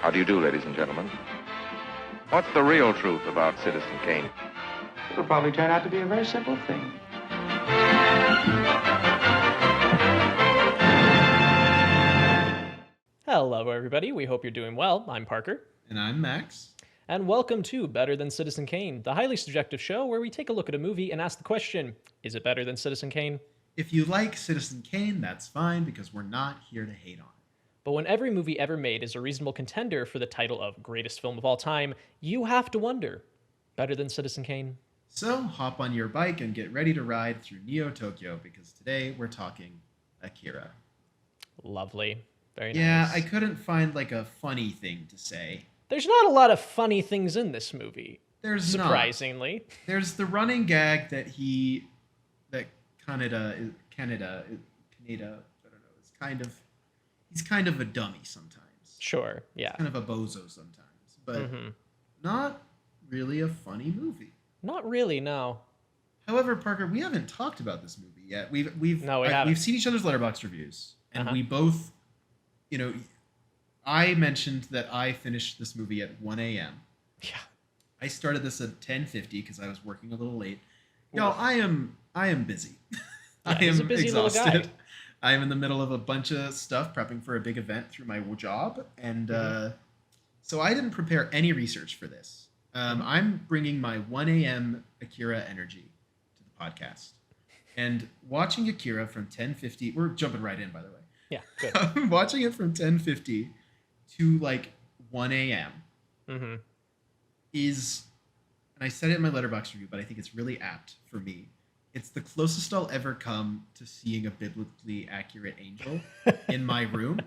How do you do, ladies and gentlemen? What's the real truth about Citizen Kane? It'll probably turn out to be a very simple thing. Hello, everybody. We hope you're doing well. I'm Parker. And I'm Max. And welcome to Better Than Citizen Kane, the highly subjective show where we take a look at a movie and ask the question, is it better than Citizen Kane? If you like Citizen Kane, that's fine, because we're not here to hate on it. But when every movie ever made is a reasonable contender for the title of greatest film of all time, you have to wonder, better than Citizen Kane? So hop on your bike and get ready to ride through Neo Tokyo, because today we're talking Akira. Lovely. Very nice. Yeah, I couldn't find like a funny thing to say. There's not a lot of funny things in this movie. There's surprisingly. Not. There's the running gag that Kaneda, I don't know, he's kind of a dummy sometimes. Sure, yeah. He's kind of a bozo sometimes, but not really a funny movie. Not really, no. However, Parker, we haven't talked about this movie yet. We've seen each other's Letterboxd reviews, and we both, I mentioned that I finished this movie at 1 a.m. Yeah. I started this at 10:50 because I was working a little late. Y'all, I am busy. Yeah, I am he's a busy exhausted. little guy. I am in the middle of a bunch of stuff, prepping for a big event through my job, and so I didn't prepare any research for this. I'm bringing my 1 a.m. Akira energy to the podcast, and watching Akira from 10:50. We're jumping right in, by the way. Yeah, good. I'm watching it from 10:50 to like 1 a.m. is, and I said it in my Letterboxd review, but I think it's really apt for me. It's the closest I'll ever come to seeing a biblically accurate angel in my room.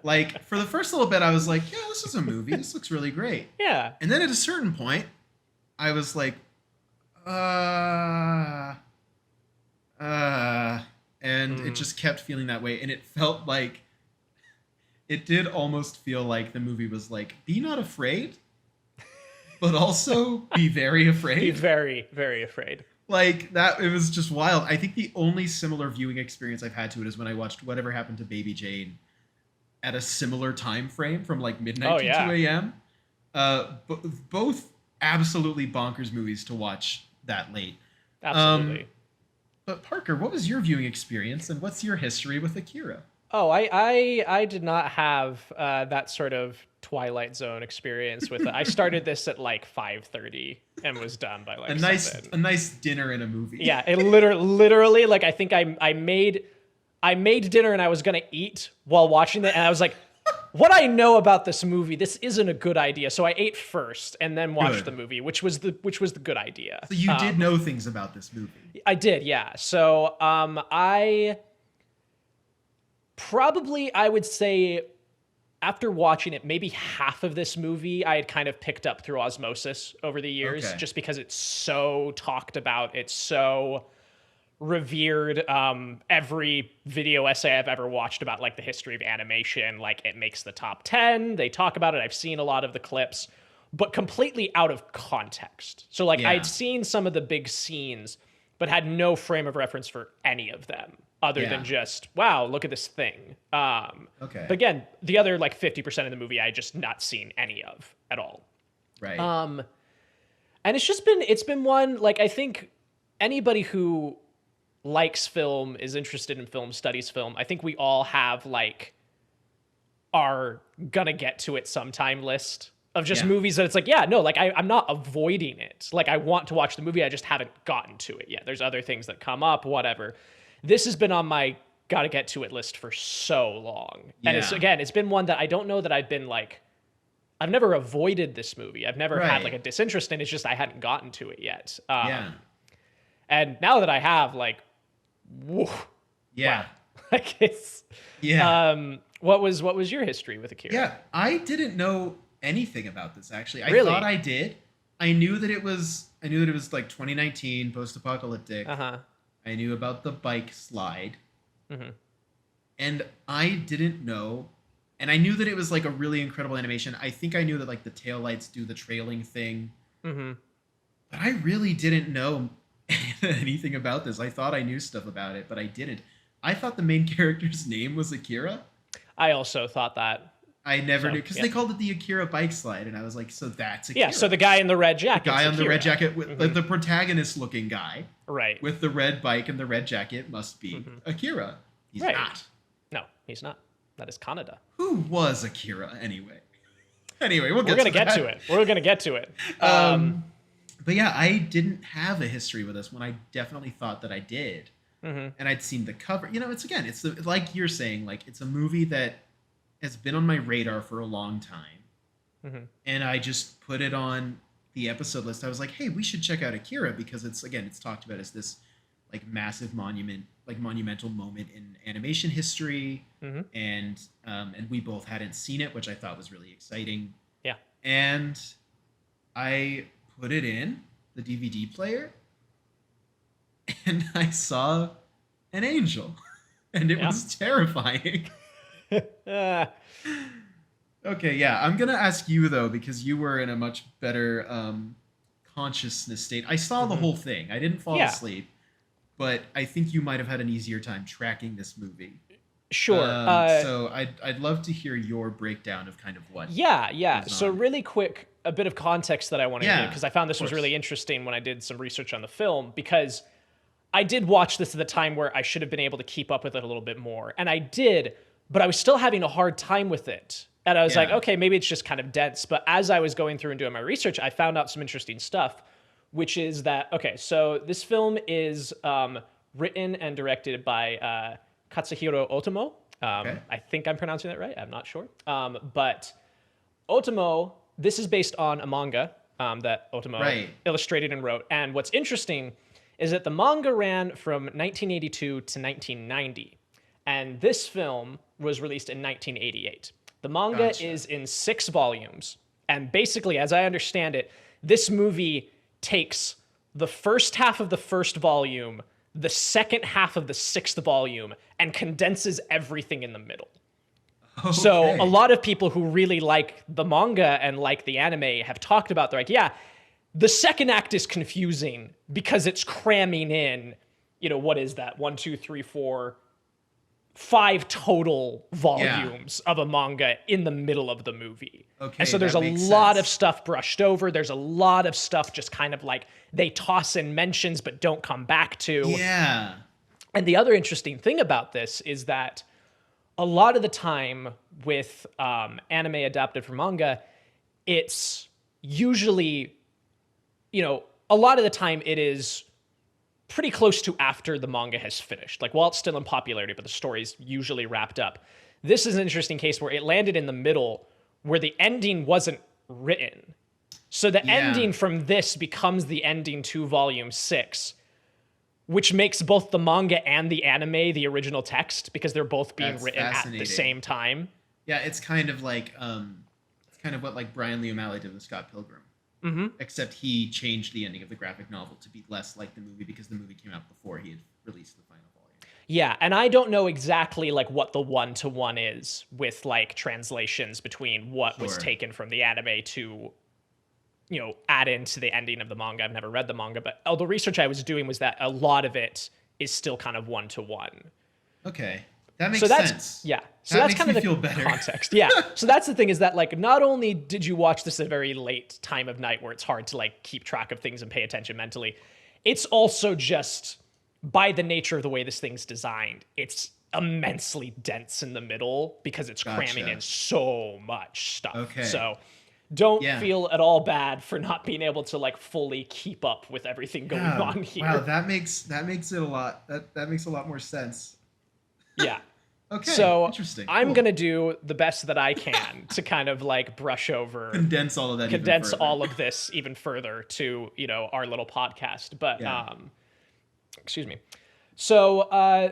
Like, for the first little bit, I was like, yeah, this is a movie. This looks really great. Yeah. And then at a certain point, I was like, and it just kept feeling that way. And it felt like, it did almost feel like the movie was like, be not afraid, but also be very afraid. Be very, very afraid. Like, that, it was just wild. I think the only similar viewing experience I've had to it is when I watched Whatever Happened to Baby Jane at a similar time frame from like midnight to 2 a.m. Both absolutely bonkers movies to watch that late. Absolutely. But Parker, what was your viewing experience and what's your history with Akira? Oh, I did not have that sort of Twilight Zone experience with it. I started this at like 5:30 and was done by like a nice dinner in a movie. Yeah, it literally like I think I made dinner and I was gonna eat while watching it, and I was like, what I know about this movie, this isn't a good idea. So I ate first and then watched the movie, which was the good idea. So you did know things about this movie. I did, yeah. So I would say after watching it, maybe half of this movie I had kind of picked up through osmosis over the years, just because it's so talked about. It's so revered. Every video essay I've ever watched about like the history of animation, like it makes the top 10. They talk about it. I've seen a lot of the clips, but completely out of context. So like I'd seen some of the big scenes, but had no frame of reference for any of them. Other than just, wow, look at this thing. But again, the other like 50% of the movie I had just not seen any of at all. Right. And it's been one, like, I think anybody who likes film, is interested in film, studies film, I think we all have like our gonna get to it sometime list of just movies that it's like, I'm not avoiding it. Like, I want to watch the movie, I just haven't gotten to it yet. There's other things that come up, whatever. This has been on my gotta get to it list for so long. And it's been one that I don't know that I've been like, I've never avoided this movie. I've never had like a disinterest in it. It's just I hadn't gotten to it yet. And now that I have, like, whoa. Yeah. Wow. Like, it's... Yeah. What was your history with Akira? Yeah, I didn't know anything about this, actually. I Really? thought I did. I knew that it was like 2019, post-apocalyptic. I knew about the bike slide. And I didn't know, and I knew that it was like a really incredible animation. I think I knew that like the taillights do the trailing thing. But I really didn't know anything about this. I thought I knew stuff about it, but I didn't. I thought the main character's name was Akira. I also thought that. I never knew, because they called it the Akira bike slide, and I was like, so that's Akira. Yeah, so the guy in the red jacket. The guy on the red jacket, with the protagonist-looking guy. Right. With the red bike and the red jacket must be Akira. He's not. No, he's not. That is Kaneda. Who was Akira, anyway? Anyway, we're going to get to it. We're going to get to it. But yeah, I didn't have a history with this when I definitely thought that I did. And I'd seen the cover. You know, it's like you're saying, like, it's a movie that has been on my radar for a long time. And I just put it on the episode list. I was like, hey, we should check out Akira, because it's talked about as this like massive monumental moment in animation history. And we both hadn't seen it, which I thought was really exciting. Yeah. And I put it in the DVD player, and I saw an angel, and it was terrifying. Okay, yeah, I'm gonna ask you though, because you were in a much better consciousness state. I saw the whole thing. I didn't fall asleep, but I think you might have had an easier time tracking this movie. Sure. So I'd love to hear your breakdown of kind of what. Yeah. So really quick, a bit of context that I want to give, because I found this was really interesting when I did some research on the film, because I did watch this at the time where I should have been able to keep up with it a little bit more. And I did, but I was still having a hard time with it. And I was like, okay, maybe it's just kind of dense. But as I was going through and doing my research, I found out some interesting stuff, which is that, okay, so this film is written and directed by Katsuhiro Otomo. I think I'm pronouncing that right. I'm not sure. But Otomo, this is based on a manga that Otomo illustrated and wrote. And what's interesting is that the manga ran from 1982 to 1990. And this film was released in 1988. The manga is in 6 volumes. And basically, as I understand it, this movie takes the first half of the first volume, the second half of the 6th volume, and condenses everything in the middle. Okay. So a lot of people who really like the manga and like the anime have talked about, they're like, yeah, the second act is confusing because it's cramming in, what is that? 1, 2, 3, 4, 5 total volumes of a manga in the middle of the movie. Okay, and so there's a lot of stuff brushed over. There's a lot of stuff just kind of like they toss in mentions but don't come back to. Yeah. And the other interesting thing about this is that a lot of the time with anime adapted from manga, it's usually, a lot of the time it is pretty close to after the manga has finished. Like, while it's still in popularity, but the story's usually wrapped up. This is an interesting case where it landed in the middle, where the ending wasn't written. So the ending from this becomes the ending to volume 6, which makes both the manga and the anime the original text, because they're both being written at the same time. Yeah, it's kind of like what like Brian Lee O'Malley did with Scott Pilgrim. Except he changed the ending of the graphic novel to be less like the movie, because the movie came out before he had released the final volume. Yeah, and I don't know exactly like what the 1-to-1 is with like translations between what was taken from the anime to, add into the ending of the manga. I've never read the manga, but all the research I was doing was that a lot of it is still kind of 1-to-1. Okay. That makes sense. Yeah. So that's kind of the context. Yeah. So that's the thing, is that like, not only did you watch this at a very late time of night where it's hard to like keep track of things and pay attention mentally, it's also just by the nature of the way this thing's designed, it's immensely dense in the middle because it's cramming in so much stuff. Okay. So don't feel at all bad for not being able to like fully keep up with everything going on here. Wow, that makes it a lot. That makes a lot more sense. Yeah. Okay. So interesting. I'm going to do the best that I can to kind of like brush over, condense all of this even further to, our little podcast. But, excuse me. So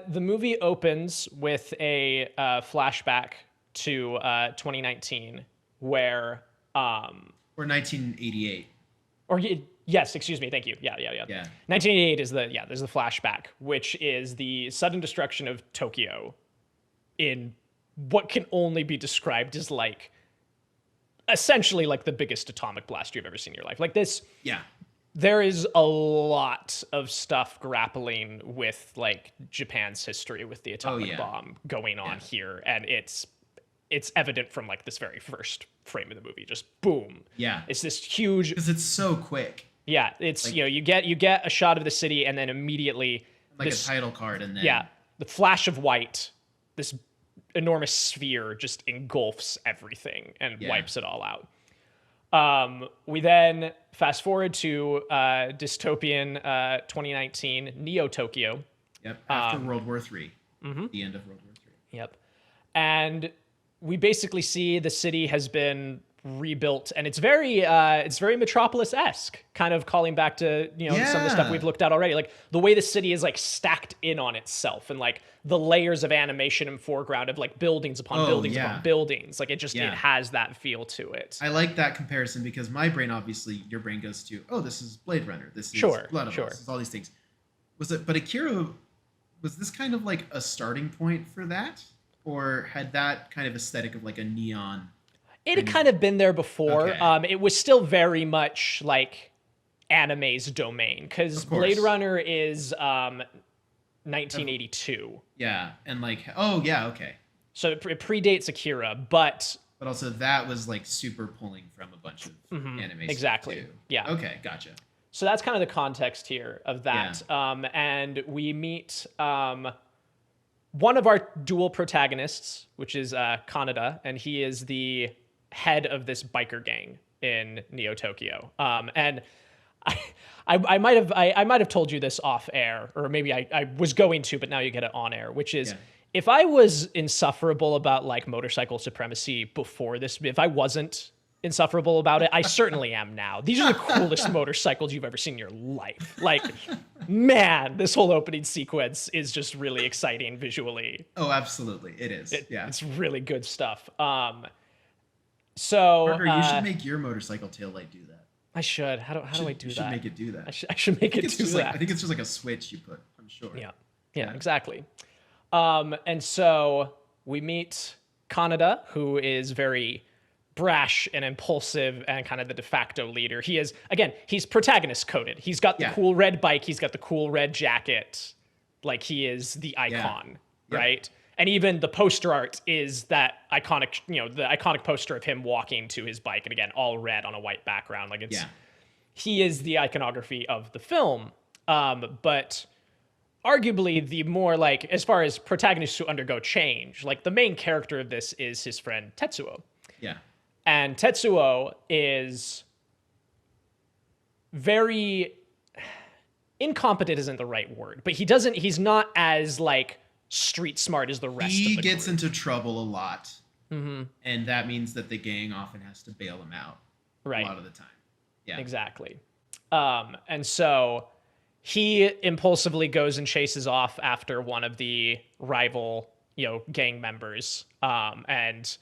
the movie opens with a flashback to 2019 where... or 1988. Yes, excuse me. Thank you. Yeah. 1988 is there's the flashback, which is the sudden destruction of Tokyo in what can only be described as like essentially like the biggest atomic blast you've ever seen in your life. Like this. Yeah. There is a lot of stuff grappling with like Japan's history with the atomic bomb going on here. And it's it's evident from like this very first frame of the movie. Just boom. Yeah. It's this huge. Because it's so quick. Yeah, it's like, you get a shot of the city and then immediately like a title card and then the flash of white, this enormous sphere just engulfs everything and wipes it all out. We then fast forward to dystopian 2019 Neo Tokyo. Yep, after World War III. The end of World War III. Yep. And we basically see the city has been rebuilt, and it's very Metropolis-esque, kind of calling back to some of the stuff we've looked at already, like the way the city is like stacked in on itself, and like the layers of animation in foreground of like buildings upon buildings upon buildings, like it has that feel to it. I like that comparison because my brain, obviously your brain goes to, oh, this is Blade Runner, this is Blood of Us, this is all these things. But Akira, was this kind of like a starting point for that, or had that kind of aesthetic of like a neon? It had kind of been there before. Okay. It was still very much like anime's domain, because Blade Runner is 1982. Yeah, and like, oh yeah, okay. So it predates Akira, but also that was like super pulling from a bunch of animation. Exactly. Too. Yeah. Okay, gotcha. So that's kind of the context here of that. Yeah. And we meet one of our dual protagonists, which is Kaneda, and he is the head of this biker gang in Neo Tokyo. And I might have told you this off air, or maybe I was going to, but now you get it on air, which is if I was insufferable about like motorcycle supremacy before this, if I wasn't insufferable about it, I certainly am now. These are the coolest motorcycles you've ever seen in your life. Like, man, this whole opening sequence is just really exciting visually. Oh, absolutely. It is. It's really good stuff. So Parker, you should make your motorcycle taillight do that. I should. How do I do that? You should make it do that. I should make it do that. I think it's just like a switch you put, I'm sure. Yeah, exactly. And so we meet Kaneda, who is very brash and impulsive and kind of the de facto leader. He is, again, he's protagonist coded. He's got the cool red bike. He's got the cool red jacket. Like, he is the icon, right? And even the poster art is that iconic, the iconic poster of him walking to his bike. And again, all red on a white background. Like, he is the iconography of the film. But arguably the more like, as far as protagonists who undergo change, like the main character of this is his friend Tetsuo. Yeah. And Tetsuo is very incompetent isn't the right word, but he's not as like street smart as the rest of the group. He gets into trouble a lot. And that means that the gang often has to bail him out a lot of the time. Yeah. Exactly. And so he impulsively goes and chases off after one of the rival, gang members. And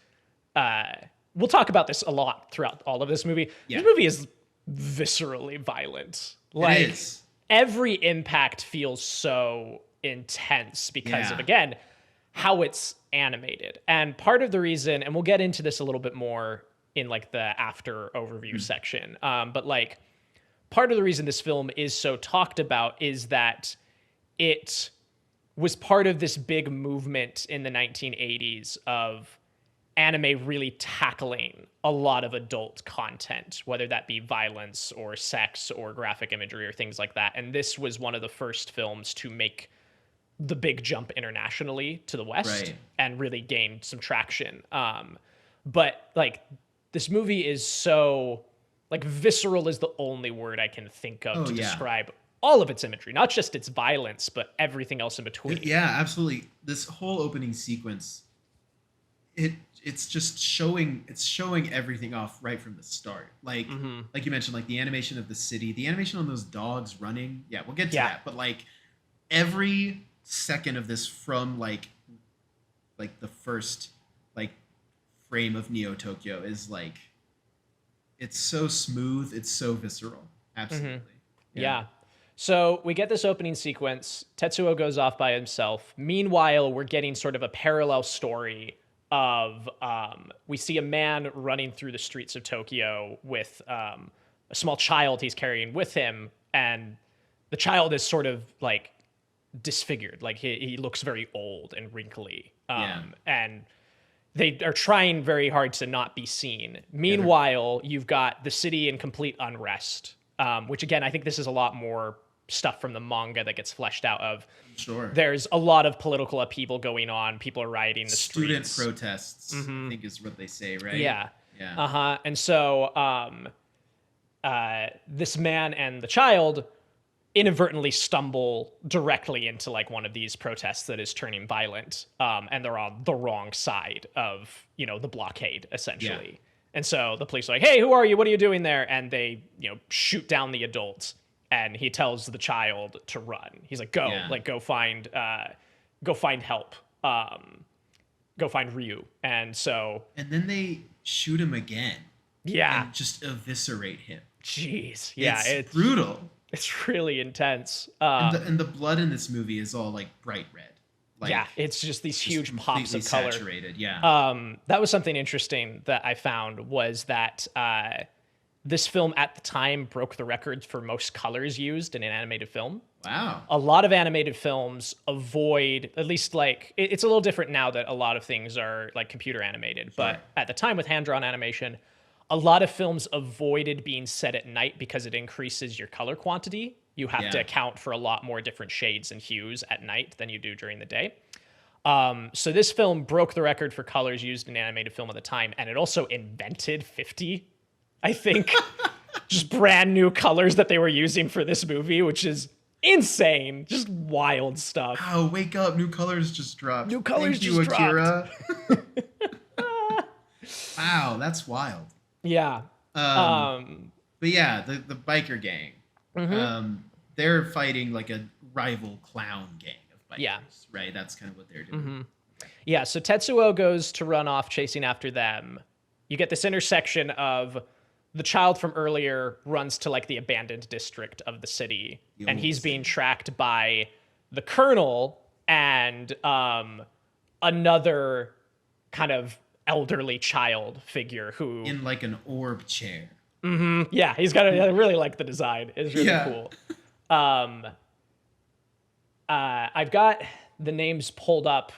we'll talk about this a lot throughout all of this movie. Yeah. This movie is viscerally violent. Like, it is. Every impact feels so intense because of, again, how it's animated. And part of the reason, and we'll get into this a little bit more in like the after overview section, but like part of the reason this film is so talked about is that it was part of this big movement in the 1980s of anime really tackling a lot of adult content, whether that be violence or sex or graphic imagery or things like that. And this was one of the first films to make the big jump internationally to the West and really gain some traction. But like, this movie is so like visceral is the only word I can think of to describe all of its imagery, not just its violence, but everything else in between. Yeah, absolutely. This whole opening sequence, it's just showing everything off right from the start. Like like you mentioned, like the animation of the city, the animation on those dogs running. Yeah, we'll get to that. But like every second of this from like the first like frame of Neo Tokyo is like, it's so smooth, it's so visceral. Absolutely. Yeah. So we get this opening sequence. Tetsuo goes off by himself. Meanwhile, we're getting sort of a parallel story of we see a man running through the streets of Tokyo with a small child he's carrying with him, and the child is sort of like disfigured, like he looks very old and wrinkly, and they are trying very hard to not be seen. Meanwhile, you've got the city in complete unrest, which again, I think this is a lot more stuff from the manga that gets fleshed out of. Sure. There's a lot of political upheaval going on. People are rioting the streets. Student protests, I think is what they say, right? Yeah. Yeah. And so this man and the child inadvertently stumble directly into like one of these protests that is turning violent, and they're on the wrong side of, you know, the blockade essentially. Yeah. And so the police are like, "Hey, who are you? What are you doing there?" And they, you know, shoot down the adults, and he tells the child to run. He's like, "Go, like go find help, go find Ryu." And then they shoot him again. Yeah, and just eviscerate him. Jeez, yeah, it's brutal. It's really intense. And the blood in this movie is all like bright red. Like, yeah, it's just these huge pops of color. Saturated, yeah. That was something interesting that I found, was that this film at the time broke the records for most colors used in an animated film. Wow. A lot of animated films avoid, at least like, it's a little different now that a lot of things are like computer animated, but at the time with hand-drawn animation, a lot of films avoided being set at night because it increases your color quantity. You have to account for a lot more different shades and hues at night than you do during the day. So this film broke the record for colors used in animated film at the time, and it also invented 50, I think, just brand new colors that they were using for this movie, which is insane. Just wild stuff. Oh, wake up. New colors just dropped. New colors Thank you, Akira. dropped. Wow, that's wild. Yeah. But yeah, the biker gang, they're fighting like a rival clown gang of bikers, right? That's kind of what they're doing. Yeah, so Tetsuo goes to run off chasing after them. You get this intersection of the child from earlier runs to like the abandoned district of the city, and he's being tracked by the colonel and another kind of elderly child figure who in like an orb chair. Yeah, he's got I really like the design. It's really cool. I've got the names pulled up.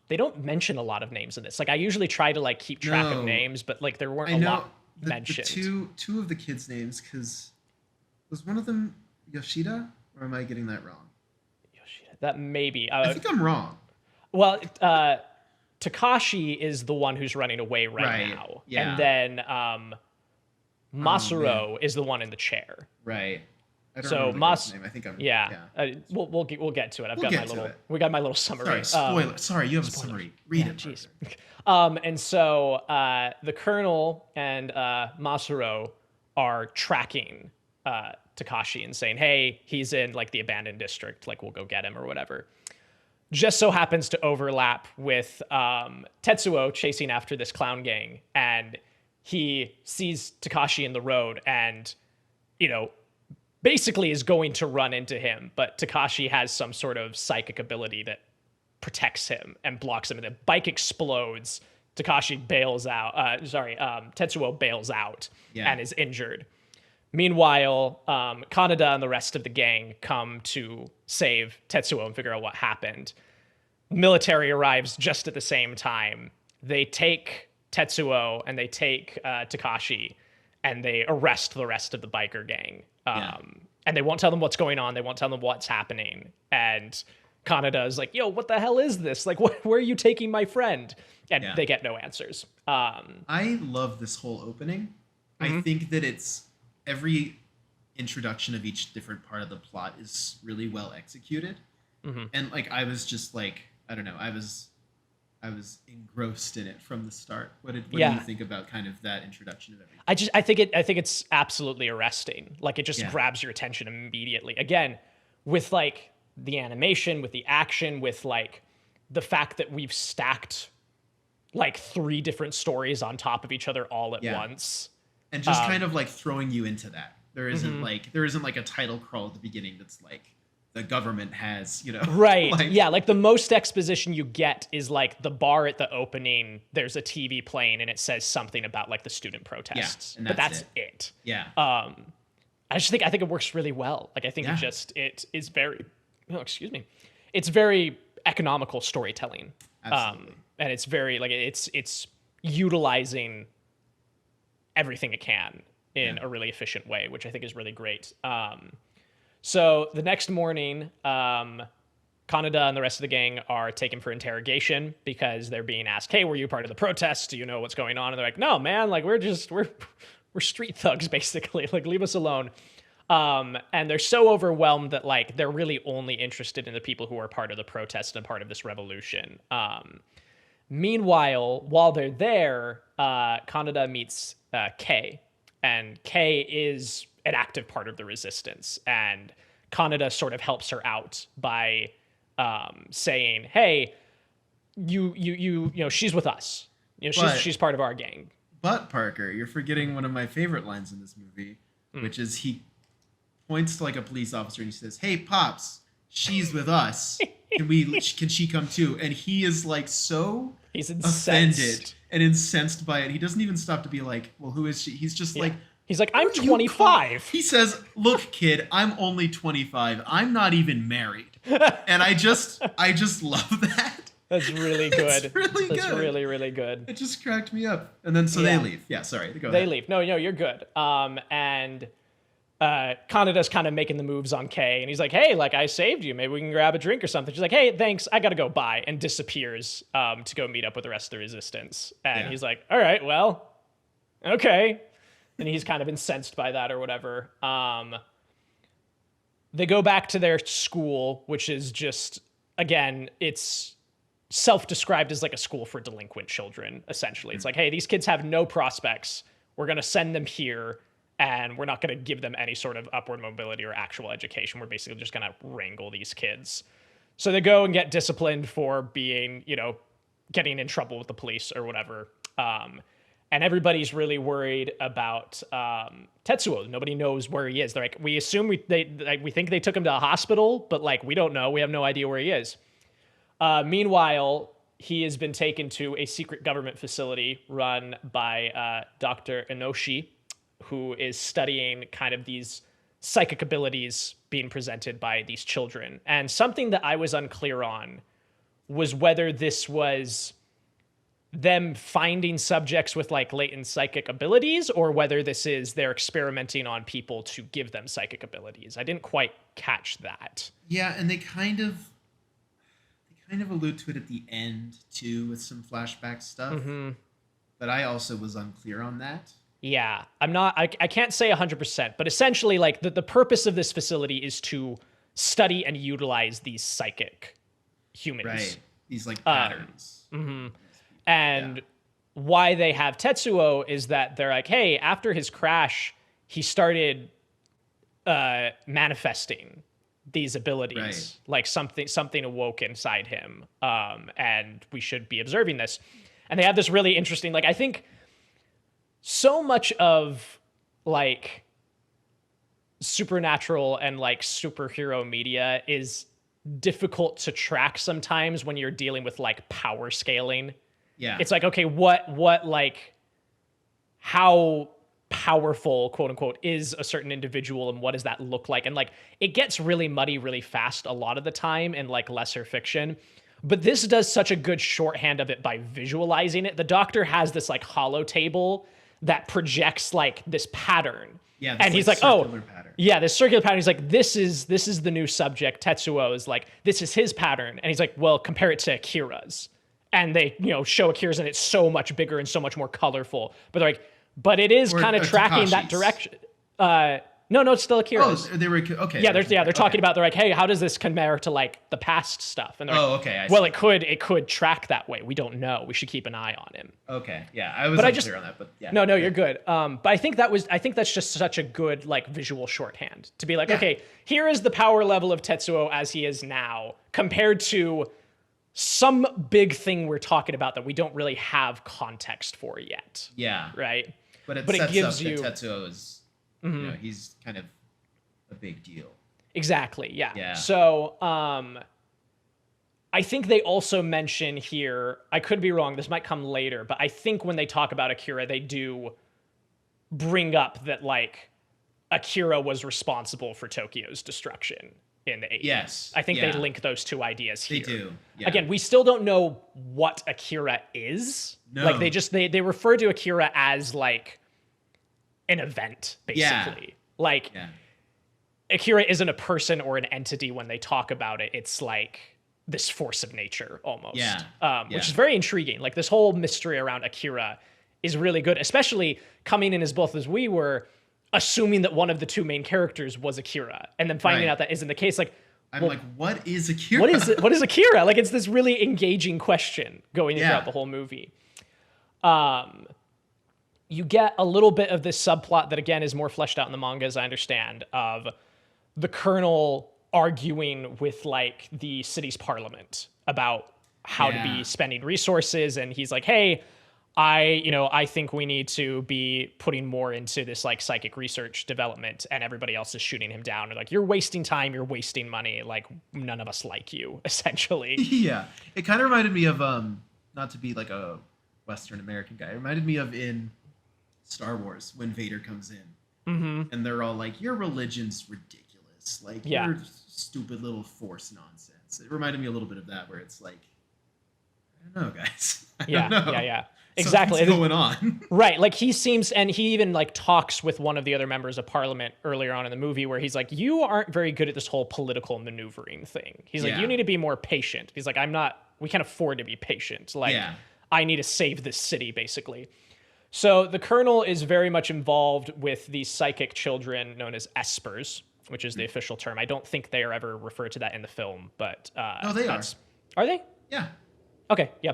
They don't mention a lot of names in this. Like I usually try to like keep track of names, but like there weren't a lot mentioned. Two of the kids' names, because was one of them Yoshida, or am I getting that wrong? Yoshida, that maybe. I think I'm wrong. Well, Takashi is the one who's running away right now. Yeah. And then Masuro is the one in the chair. Right. I don't so remember the name. I think I'm we'll get to it. We got my little summary. Sorry, spoiler. Sorry, you have a summary. Read it. Jeez. And so the colonel and Masuro are tracking Takashi and saying, "Hey, he's in like the abandoned district. Like we'll go get him or whatever." Just so happens to overlap with Tetsuo chasing after this clown gang, and he sees Takashi in the road and, you know, basically is going to run into him, but Takashi has some sort of psychic ability that protects him and blocks him, and the bike explodes. Takashi bails out. Tetsuo bails out and is injured. Meanwhile, Kaneda and the rest of the gang come to save Tetsuo and figure out what happened. Military arrives just at the same time. They take Tetsuo and they take Takashi, and they arrest the rest of the biker gang. And they won't tell them what's going on. They won't tell them what's happening. And Kaneda is like, "Yo, what the hell is this? Like, where are you taking my friend?" And they get no answers. I love this whole opening. I think that it's every introduction of each different part of the plot is really well executed. And like, I was just like, I don't know, I was engrossed in it from the start. What do you think about kind of that introduction of everything? I think it's absolutely arresting. Like it just grabs your attention immediately. Again, with like the animation, with the action, with like the fact that we've stacked like 3 different stories on top of each other all at once. And just kind of like throwing you into that. There isn't like a title crawl at the beginning that's like the government has, you know. Right. Like the most exposition you get is like the bar at the opening, there's a TV playing and it says something about like the student protests. And but that's it. Yeah. I think it works really well. Like I think it is very it's very economical storytelling. Absolutely. and it's very like it's utilizing everything it can in a really efficient way, which I think is really great. So the next morning, Kaneda and the rest of the gang are taken for interrogation because they're being asked, hey, were you part of the protest? Do you know what's going on? And they're like, no, man, like we're street thugs, basically. Like, leave us alone. And they're so overwhelmed that like they're really only interested in the people who are part of the protest and part of this revolution. Meanwhile, while they're there, Kaneda meets Kei, and Kei is an active part of the resistance, and Kaneda sort of helps her out by saying, "Hey, you know, she's with us. You know, she's part of our gang." But Parker, you're forgetting one of my favorite lines in this movie, which is he points to like a police officer and he says, "Hey, Pops, she's with us. Can she come too?" And he is like he's offended and incensed by it. He doesn't even stop to be like, "Well, who is she?" He's just like, he's like, "I'm 25." He says, "Look, kid, I'm only 25. I'm not even married." And I just love that. That's really good. It's really good. That's really, really good. It just cracked me up. And then they leave. Yeah, sorry. Go ahead. They leave. No, you're good. And Kaneda's kind of making the moves on Kei, and he's like, "Hey, like I saved you. Maybe we can grab a drink or something." She's like, "Hey, thanks. I gotta go. Bye," and disappears to go meet up with the rest of the resistance. And he's like, "All right, well, okay." And he's kind of incensed by that or whatever. They go back to their school, which is just, again, it's self-described as like a school for delinquent children, essentially. It's like, hey, these kids have no prospects. We're going to send them here, and we're not going to give them any sort of upward mobility or actual education. We're basically just going to wrangle these kids. So they go and get disciplined for being, you know, getting in trouble with the police or whatever. And everybody's really worried about Tetsuo. Nobody knows where he is. They're like, we assume we think they took him to a hospital, but like we don't know. We have no idea where he is. Meanwhile, he has been taken to a secret government facility run by Dr. Inoshi, who is studying kind of these psychic abilities being presented by these children. And something that I was unclear on was whether this was them finding subjects with like latent psychic abilities, or whether this is they're experimenting on people to give them psychic abilities. I didn't quite catch that. Yeah, and they kind of allude to it at the end too with some flashback stuff. Mm-hmm. But I also was unclear on that. Yeah, I can't say 100%, but essentially like the purpose of this facility is to study and utilize these psychic humans. Right. These like patterns. Mm-hmm. And why they have Tetsuo is that they're like, hey, after his crash, he started manifesting these abilities, like something awoke inside him, and we should be observing this. And they have this really interesting, like, I think so much of like supernatural and like superhero media is difficult to track sometimes when you're dealing with like power scaling. Yeah. It's like, okay, what like how powerful, quote unquote, is a certain individual and what does that look like? And like it gets really muddy really fast a lot of the time in like lesser fiction. But this does such a good shorthand of it by visualizing it. The Doctor has this like hollow table that projects like this pattern. Yeah, and he's like, pattern. Yeah, this circular pattern. He's like, this is the new subject. Tetsuo is like, this is his pattern. And he's like, well, compare it to Akira's. And they, you know, show Akira's and it's so much bigger and so much more colorful. But they're like, but it is kind of tracking that direction. No, it's still Akira's. Oh, they were okay. Yeah, they're talking about, they're like, hey, how does this compare to like the past stuff? And they're like, okay. Well, it could track that way. We don't know. We should keep an eye on him. Okay, yeah, I was unclear on that, but yeah. No, you're good. But I think that's just such a good like visual shorthand to be like, okay, here is the power level of Tetsuo as he is now compared to some big thing we're talking about that we don't really have context for yet. Yeah. Right. But it gives you that Tetsuo is, you know, he's kind of a big deal. Exactly. Yeah. So, I think they also mention here, I could be wrong, this might come later, but I think when they talk about Akira, they do bring up that like Akira was responsible for Tokyo's destruction in the 80s. Yes. I think they link those two ideas here. They do. Yeah. Again, we still don't know what Akira is. No. Like they refer to Akira as like an event, basically. Like Akira isn't a person or an entity when they talk about it. It's like this force of nature almost. Which is very intriguing. Like this whole mystery around Akira is really good, especially coming in as both as we were, assuming that one of the two main characters was Akira, and then finding out that isn't the case. Like, I'm like, what is Akira? What is Akira? Like, it's this really engaging question going throughout the whole movie. You get a little bit of this subplot that, again, is more fleshed out in the manga, as I understand, of the Colonel arguing with, like, the city's parliament about how to be spending resources, and he's like, hey, I think we need to be putting more into this like psychic research development, and everybody else is shooting him down. They're like, you're wasting time, you're wasting money. Like, none of us like you, essentially. Yeah. It kind of reminded me of, not to be like a Western American guy, it reminded me of in Star Wars when Vader comes in. Mm-hmm. And they're all like, your religion's ridiculous. Like, you're stupid little Force nonsense. It reminded me a little bit of that, where it's like, I don't know, guys. I don't know. Yeah. Exactly. Something's going on. Right. Like he seems, and he even like talks with one of the other members of parliament earlier on in the movie where he's like, you aren't very good at this whole political maneuvering thing. He's like, you need to be more patient. He's like, we can't afford to be patient. Like, I need to save this city, basically. So the Colonel is very much involved with these psychic children known as espers, which is the official term. I don't think they are ever referred to that in the film, but no, they are. Are they? Yeah. Okay. Yeah.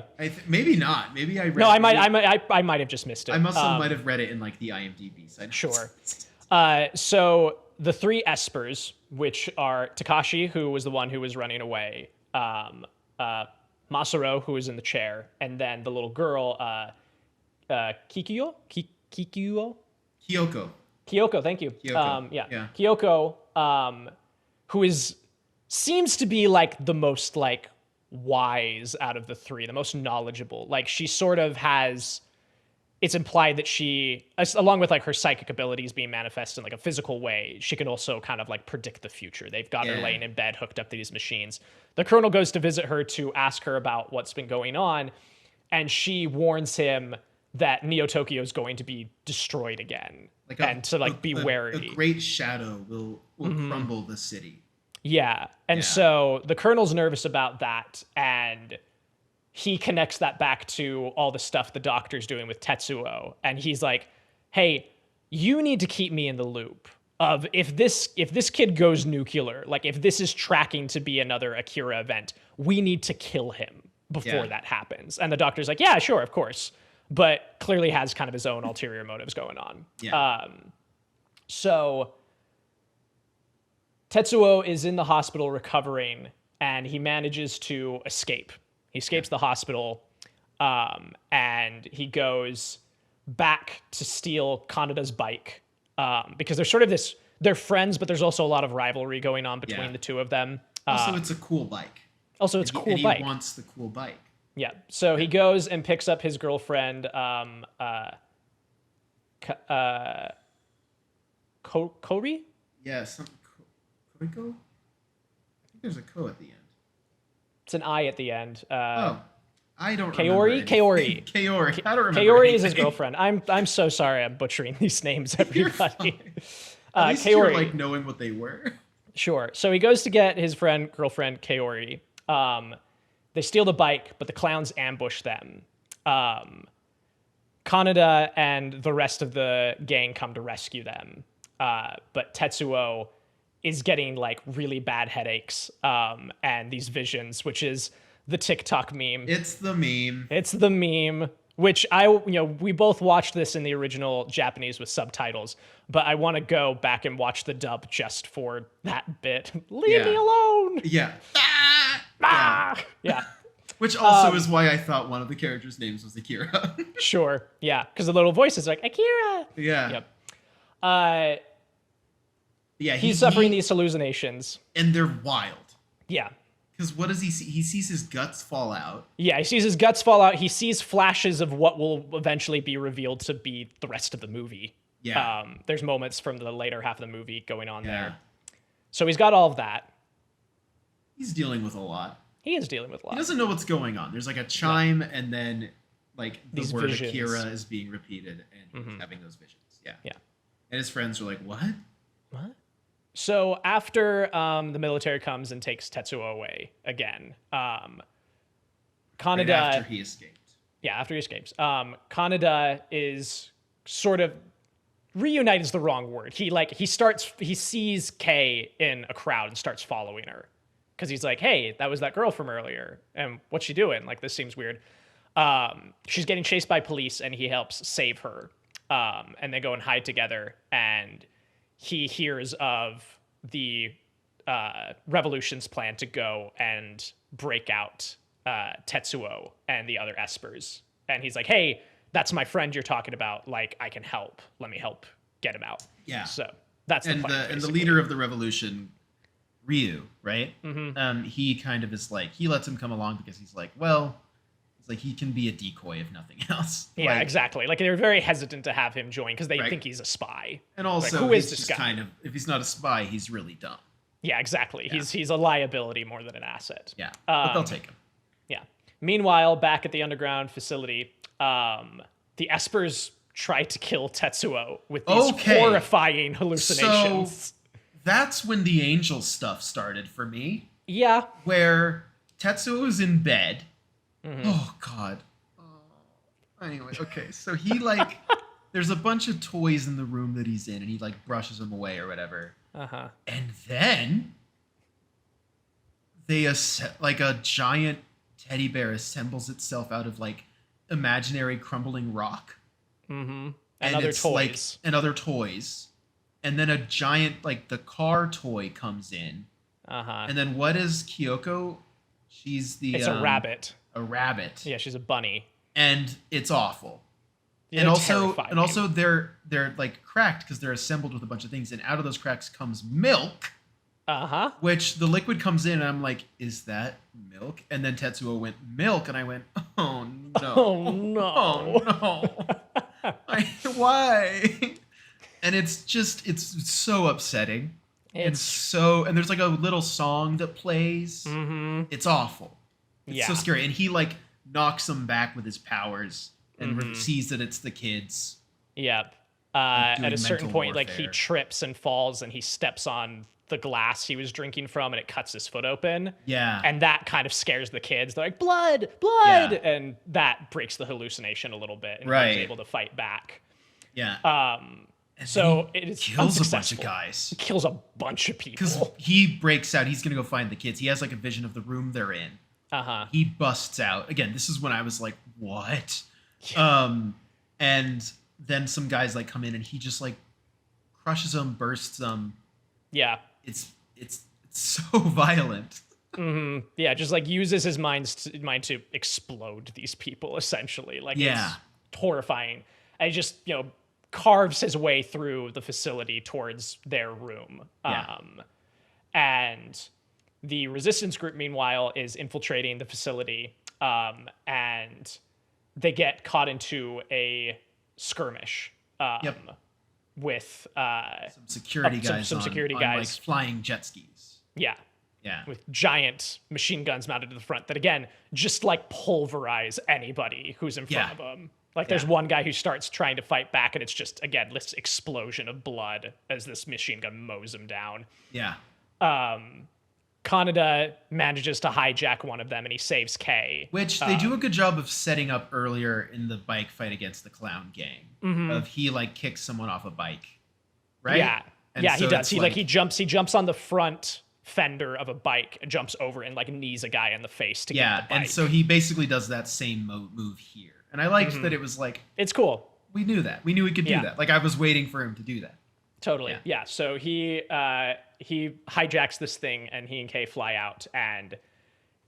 Maybe not. Maybe I read. No, I might have just missed it. I might have read it in like the IMDb side. Sure. So the three espers, which are Takashi, who was the one who was running away, Masaru, who was in the chair, and then the little girl, Kyoko. Kyoko, thank you. Kyoko, who seems to be like the most like wise out of the three, the most knowledgeable. Like she sort of has, it's implied that she, along with like her psychic abilities being manifest in like a physical way, she can also kind of like predict the future. They've got her laying in bed hooked up to these machines. The Colonel goes to visit her to ask her about what's been going on, and she warns him that Neo Tokyo is going to be destroyed again, be wary. A great shadow will crumble the city. Yeah. And so the Colonel's nervous about that, and he connects that back to all the stuff the Doctor's doing with Tetsuo. And he's like, hey, you need to keep me in the loop of if this kid goes nuclear, like if this is tracking to be another Akira event, we need to kill him before that happens. And the Doctor's like, yeah, sure, of course. But clearly has kind of his own ulterior motives going on. Yeah. So Tetsuo is in the hospital recovering, and he manages to escape. He escapes the hospital, and he goes back to steal Kanada's bike, because there's sort of they're friends, but there's also a lot of rivalry going on between the two of them. Also, it's a cool bike. He wants the cool bike. Yeah, so he goes and picks up his girlfriend, Kori? Yeah, Koriko? I think there's a ko at the end. It's an I at the end. I don't Kaori? remember. Kaori. Kaori. I don't remember. Kaori is his girlfriend. I'm so sorry I'm butchering these names, everybody. At least Kaori. you're like knowing what they were. Sure. So he goes to get his girlfriend Kaori. They steal the bike, but the clowns ambush them. Kanada and the rest of the gang come to rescue them. But Tetsuo is getting like really bad headaches and these visions, which is the TikTok meme. It's the meme. Which we both watched this in the original Japanese with subtitles, but I want to go back and watch the dub just for that bit. Leave me alone. Yeah. Yeah. Which also is why I thought one of the characters' names was Akira. Sure. Yeah. Because the little voice is like, Akira. Yeah. Yep. He's suffering these hallucinations. And they're wild. Yeah. Because what does he see? He sees his guts fall out. Yeah, he sees his guts fall out. He sees flashes of what will eventually be revealed to be the rest of the movie. Yeah. There's moments from the later half of the movie going on there. So he's got all of that. He's dealing with a lot. He is dealing with a lot. He doesn't know what's going on. There's like a chime, and then like the These word visions. Akira is being repeated, and he's having those visions. Yeah. Yeah. And his friends are like, "What? What?" So after the military comes and takes Tetsuo away again, Kaneda. Right after he escaped. Yeah, after he escapes. Kaneda is sort of reunite is the wrong word. He sees Kei in a crowd and starts following her. Because he's like, hey, that was that girl from earlier. And what's she doing? Like, this seems weird. She's getting chased by police and he helps save her. And they go and hide together. And he hears of the Revolution's plan to go and break out Tetsuo and the other Espers. And he's like, hey, that's my friend you're talking about. Like, I can help. Let me help get him out. Yeah. So that's the plan, and the leader of the revolution, Ryu, right? He kind of is like, he lets him come along because he's like, well, it's like he can be a decoy if nothing else. Yeah, like, exactly. Like they're very hesitant to have him join because they think he's a spy. And also, like, who is this guy? Kind of, if he's not a spy, he's really dumb. Yeah, exactly. Yeah. He's a liability more than an asset. Yeah, but they'll take him. Yeah. Meanwhile, back at the underground facility, the Espers try to kill Tetsuo with these horrifying hallucinations. So that's when the angel stuff started for me. Yeah. Where Tetsuo is in bed. Oh, God. Anyway, okay. So he, like, there's a bunch of toys in the room that he's in, and he, like, brushes them away or whatever. And then like, a giant teddy bear assembles itself out of, like, imaginary crumbling rock. And other toys. Like, and other toys. And then a giant, like, the car toy comes in. And then what is Kyoko? She's It's a rabbit. A rabbit. Yeah, she's a bunny. And it's awful. Yeah, and also they're like cracked because they're assembled with a bunch of things, and out of those cracks comes milk. Which the liquid comes in, and I'm like, is that milk? And then Tetsuo went, milk, and I went, oh no. Oh no. Oh no. Why? And it's so upsetting. And there's like a little song that plays. It's awful. It's so scary. And he like knocks them back with his powers and sees that it's the kids. Yeah. At a certain point, like he trips and falls and he steps on the glass he was drinking from and it cuts his foot open. Yeah. And that kind of scares the kids. They're like, blood, blood. Yeah. And that breaks the hallucination a little bit. And he's able to fight back. Yeah. So it is kills a bunch of guys. He kills a bunch of people. Because he breaks out. He's going to go find the kids. He has like a vision of the room they're in. He busts out. Again, this is when I was like, what? Yeah. And then some guys like come in and he just like crushes them, bursts them. Yeah. It's so violent. Yeah, just like uses his mind to explode these people essentially. Like it's horrifying. And just, carves his way through the facility towards their room. And the resistance group, meanwhile, is infiltrating the facility, and they get caught into a skirmish with some security guys. Some security guys, like flying jet skis. Yeah, with giant machine guns mounted to the front that again just like pulverize anybody who's in front of them. Like there's one guy who starts trying to fight back, and it's just again this explosion of blood as this machine gun mows him down. Yeah. Kaneda manages to hijack one of them and he saves Kei. Which they do a good job of setting up earlier in the bike fight against the clown gang. Of he like kicks someone off a bike. Right? Yeah. And so he does. He jumps on the front fender of a bike and jumps over and like knees a guy in the face to get the bike. And so he basically does that same move here. And I liked that it was like, it's cool. We knew that. We knew he could do that. Like I was waiting for him to do that. Totally. Yeah. So he hijacks this thing and he and Kei fly out, and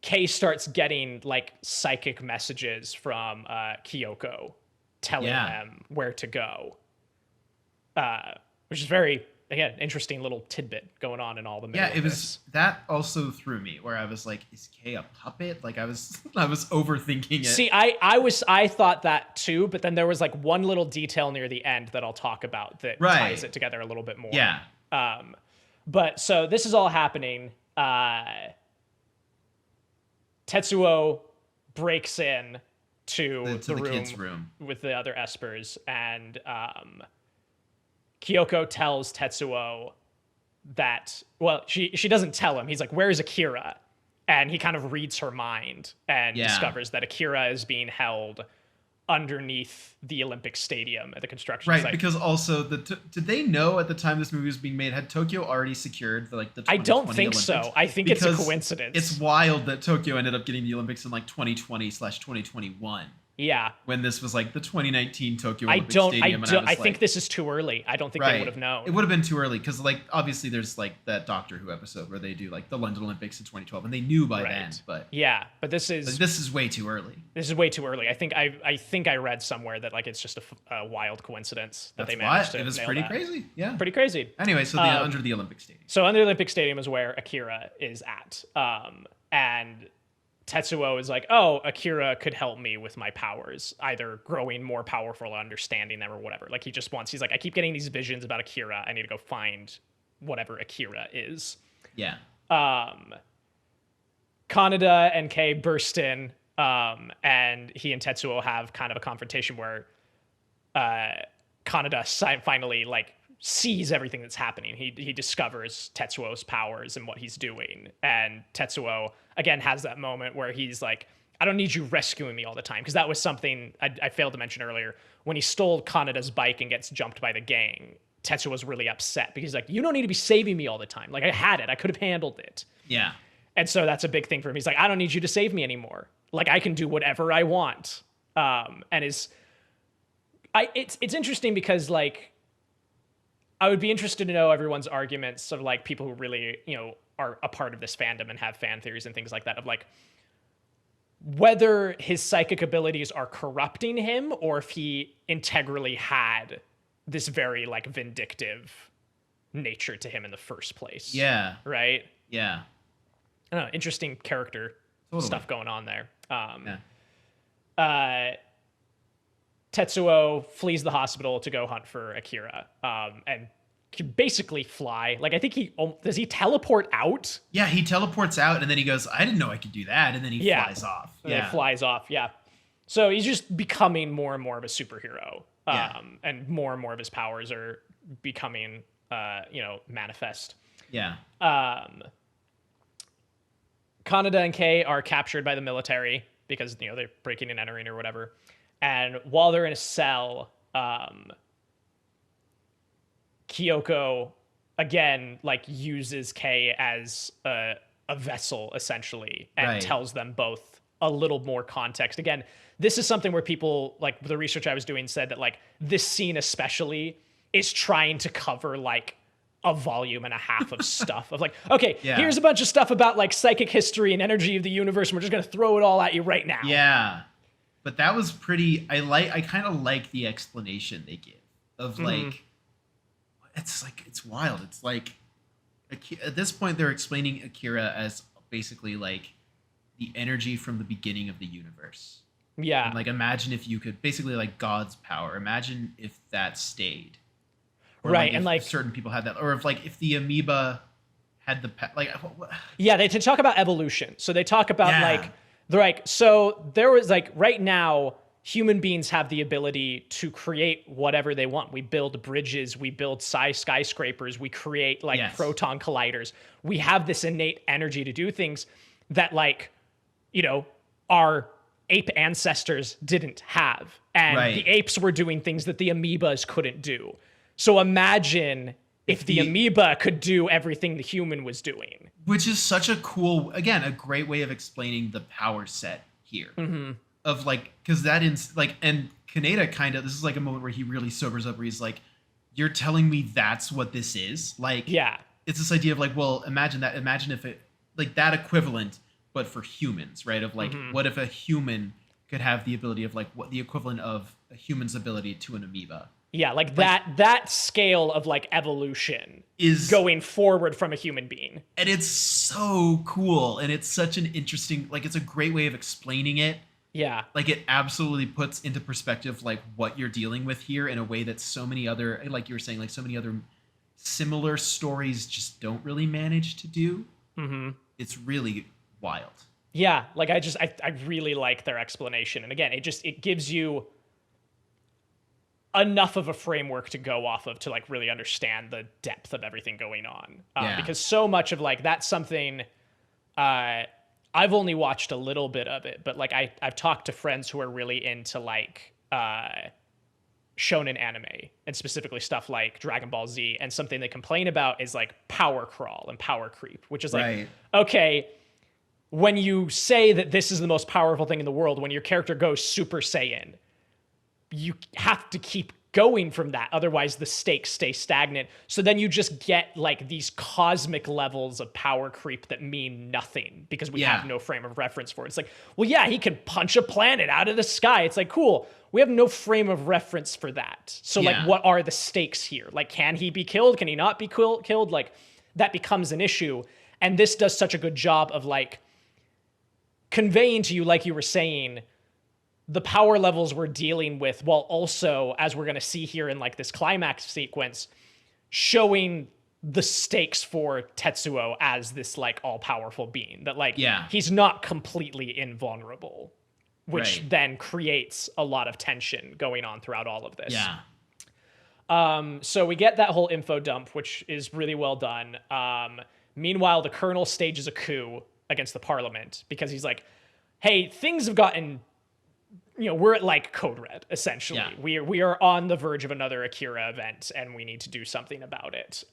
Kei starts getting like psychic messages from Kyoko telling them where to go. Which is very, again, interesting little tidbit going on in all the middle of this. That also threw me where I was like, is Kei a puppet? Like I was overthinking it. See, I thought that too, but then there was like one little detail near the end that I'll talk about that ties it together a little bit more. Yeah. But so this is all happening. Tetsuo breaks in to the kids' room with the other espers, and Kyoko tells Tetsuo that, well, she doesn't tell him. He's like, where's Akira? And he kind of reads her mind and discovers that Akira is being held underneath the Olympic Stadium at the construction site. Right, because also, did they know at the time this movie was being made, had Tokyo already secured the 2020 I don't think Olympics? so. I think it's a coincidence. It's wild that Tokyo ended up getting the Olympics in 2020/2021. Yeah. When this was the 2019 Tokyo Olympic Stadium. I think this is too early. I don't think they would have known. It would have been too early because obviously there's that Doctor Who episode where they do the London Olympics in 2012 and they knew by then. But yeah, but this is way too early. This is way too early. I think I read somewhere that it's just a wild coincidence that they managed to. It was pretty crazy. Yeah, pretty crazy. Anyway, so under the Olympic Stadium. So under the Olympic Stadium is where Akira is at, and Tetsuo is like, oh, Akira could help me with my powers, either growing more powerful or understanding them or whatever. He's like, I keep getting these visions about Akira. I need to go find whatever Akira is. Yeah. Kaneda and Kei burst in, and he and Tetsuo have kind of a confrontation where Kaneda finally sees everything that's happening. He discovers Tetsuo's powers and what he's doing. And Tetsuo, again, has that moment where he's like, I don't need you rescuing me all the time. Because that was something I failed to mention earlier. When he stole Kaneda's bike and gets jumped by the gang, Tetsuo was really upset because he's like, you don't need to be saving me all the time. I had it. I could have handled it. Yeah. And so that's a big thing for him. He's like, I don't need you to save me anymore. I can do whatever I want. And it's interesting because I would be interested to know everyone's arguments of people who really, are a part of this fandom and have fan theories and things like that of whether his psychic abilities are corrupting him or if he integrally had this very vindictive nature to him in the first place. Yeah. Right? Yeah. I don't know, interesting character stuff going on there. Tetsuo flees the hospital to go hunt for Akira, and can basically fly. I think does he teleport out? Yeah, he teleports out, and then he goes, I didn't know I could do that, and then he flies off. Yeah, flies off, yeah. So he's just becoming more and more of a superhero, and more of his powers are becoming, manifest. Yeah. Kaneda and Kei are captured by the military because, they're breaking and entering or whatever. And while they're in a cell, Kyoko, again, uses Kei as a vessel, essentially, and tells them both a little more context. Again, this is something where people, the research I was doing said that, this scene especially is trying to cover, a volume and a half of stuff of here's a bunch of stuff about, psychic history and energy of the universe, and we're just going to throw it all at you right now. Yeah. But that was pretty. I kind of like the explanation they give of it's wild. It's at this point they're explaining Akira as basically the energy from the beginning of the universe. Yeah. And imagine if you could basically God's power. Imagine if that stayed. Or right, if certain people had that, or if the amoeba had the Yeah, they talk about evolution. So they talk about so there was right now human beings have the ability to create whatever they want. We build bridges, we build skyscrapers, we create proton colliders. We have this innate energy to do things that our ape ancestors didn't have. And the apes were doing things that the amoebas couldn't do. So imagine if the amoeba could do everything the human was doing. Which is such a cool, again, a great way of explaining the power set here. Mm-hmm. Of because that is and Kaneda this is a moment where he really sobers up, where he's you're telling me that's what this is? It's this idea of well, imagine if it, that equivalent, but for humans, right? Of what if a human could have the ability of what the equivalent of a human's ability to an amoeba? Yeah, that scale of evolution is going forward from a human being. And it's so cool. And it's such an interesting, it's a great way of explaining it. Yeah. It absolutely puts into perspective what you're dealing with here in a way that so many other, you were saying, so many other similar stories just don't really manage to do. Mm-hmm. It's really wild. Yeah, like I really like their explanation. And again, it gives you enough of a framework to go off of to like really understand the depth of everything going on. Because so much of like that's something I've only watched a little bit of it, but like I've talked to friends who are really into like shonen anime and specifically stuff like Dragon Ball Z, and something they complain about is like power crawl and power creep, which is like, okay, when you say that this is the most powerful thing in the world, when your character goes Super Saiyan, you have to keep going from that. Otherwise, the stakes stay stagnant. So then you just get like these cosmic levels of power creep that mean nothing because we have no frame of reference for it. It's like, well, yeah, he can punch a planet out of the sky. It's like, cool. We have no frame of reference for that. So like, what are the stakes here? Like, can he be killed? Can he not be killed? Like, that becomes an issue. And this does such a good job of like conveying to you, like you were saying, the power levels we're dealing with, while also, as we're going to see here in like this climax sequence, showing the stakes for Tetsuo as this like all-powerful being. That like, he's not completely invulnerable, which then creates a lot of tension going on throughout all of this. So we get that whole info dump, which is really well done. Meanwhile, the colonel stages a coup against the parliament because he's like, hey, things have gotten... we're at like code red, essentially. We are on the verge of another Akira event, and we need to do something about it.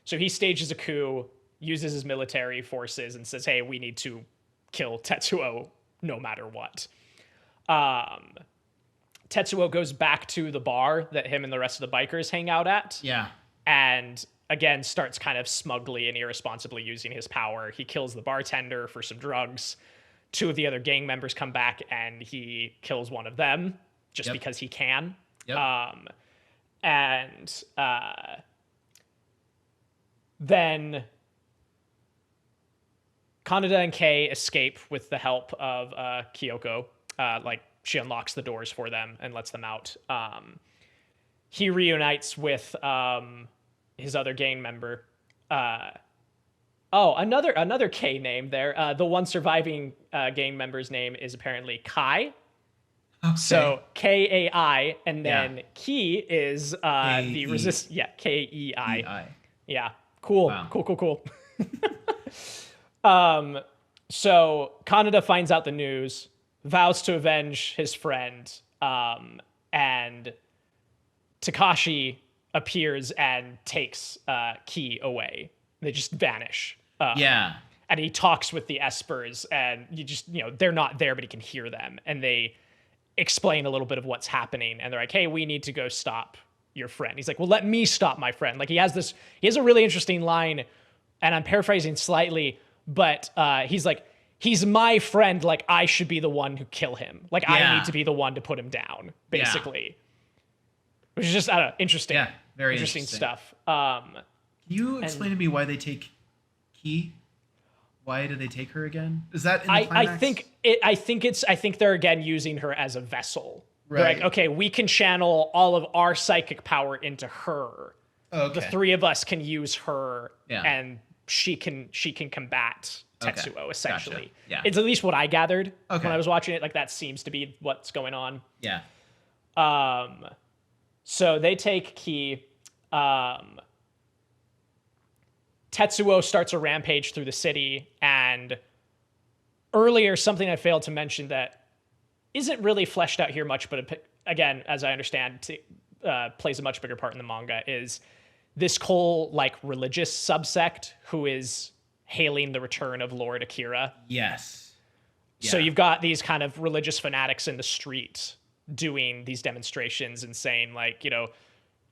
So he stages a coup, uses his military forces, and says, hey, we need to kill Tetsuo no matter what. Tetsuo goes back to the bar that him and the rest of the bikers hang out at. And again, starts kind of smugly and irresponsibly using his power. He kills the bartender for some drugs. Two of the other gang members come back and he kills one of them just because he can. Then Kaneda and Kei escape with the help of Kyoko. Like, she unlocks the doors for them and lets them out. He reunites with his other gang member. Another K name there. The one surviving gang member's name is apparently Kai. Okay. So Kai, and then Ki is the resist. Yeah, Kei. Yeah, cool. Wow. Cool. So Kaneda finds out the news, vows to avenge his friend, and Takashi appears and takes Ki away. They just vanish. And he talks with the Espers, and they're not there, but he can hear them. And they explain a little bit of what's happening. And they're like, hey, we need to go stop your friend. He's like, well, let me stop my friend. Like, he has a really interesting line, and I'm paraphrasing slightly, but he's like, he's my friend. Like, I should be the one who kill him. Like, I need to be the one to put him down, basically. Which is just, I don't know, interesting. Yeah, very interesting stuff. Can you explain to me why they take Ki? Why do they take her again? Is that in the climax? I think they're again using her as a vessel. Right. They're like, okay, we can channel all of our psychic power into her. Okay. The three of us can use her, and she can combat Tetsuo, essentially. Gotcha. Yeah. It's at least what I gathered when I was watching it. Like, that seems to be what's going on. Yeah. So they take Ki. Tetsuo starts a rampage through the city, and earlier, something I failed to mention that isn't really fleshed out here much, but again, as I understand, plays a much bigger part in the manga, is this whole like religious subsect who is hailing the return of Lord Akira. Yes. So you've got these kind of religious fanatics in the street doing these demonstrations and saying like,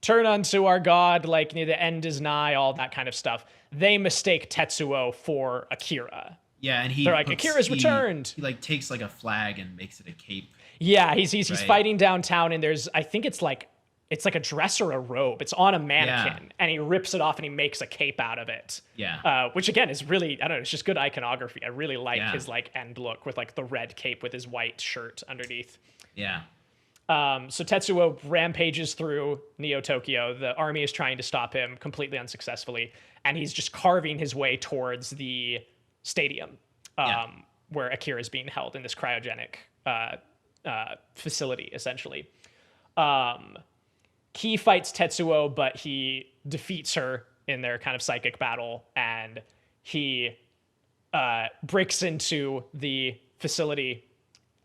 turn unto our God, like the end is nigh, all that kind of stuff. They mistake Tetsuo for Akira. Yeah, and they're like, Akira's returned. He like takes like a flag and makes it a cape. Yeah, he's fighting downtown, and there's, I think it's like a dress or a robe. It's on a mannequin, and he rips it off and he makes a cape out of it. Yeah. Which again is really, I don't know, it's just good iconography. I really like his like end look with like the red cape with his white shirt underneath. Yeah. So Tetsuo rampages through Neo-Tokyo. The army is trying to stop him completely unsuccessfully, and he's just carving his way towards the stadium, where Akira is being held in this cryogenic facility, essentially. Ki fights Tetsuo, but he defeats her in their kind of psychic battle, and he breaks into the facility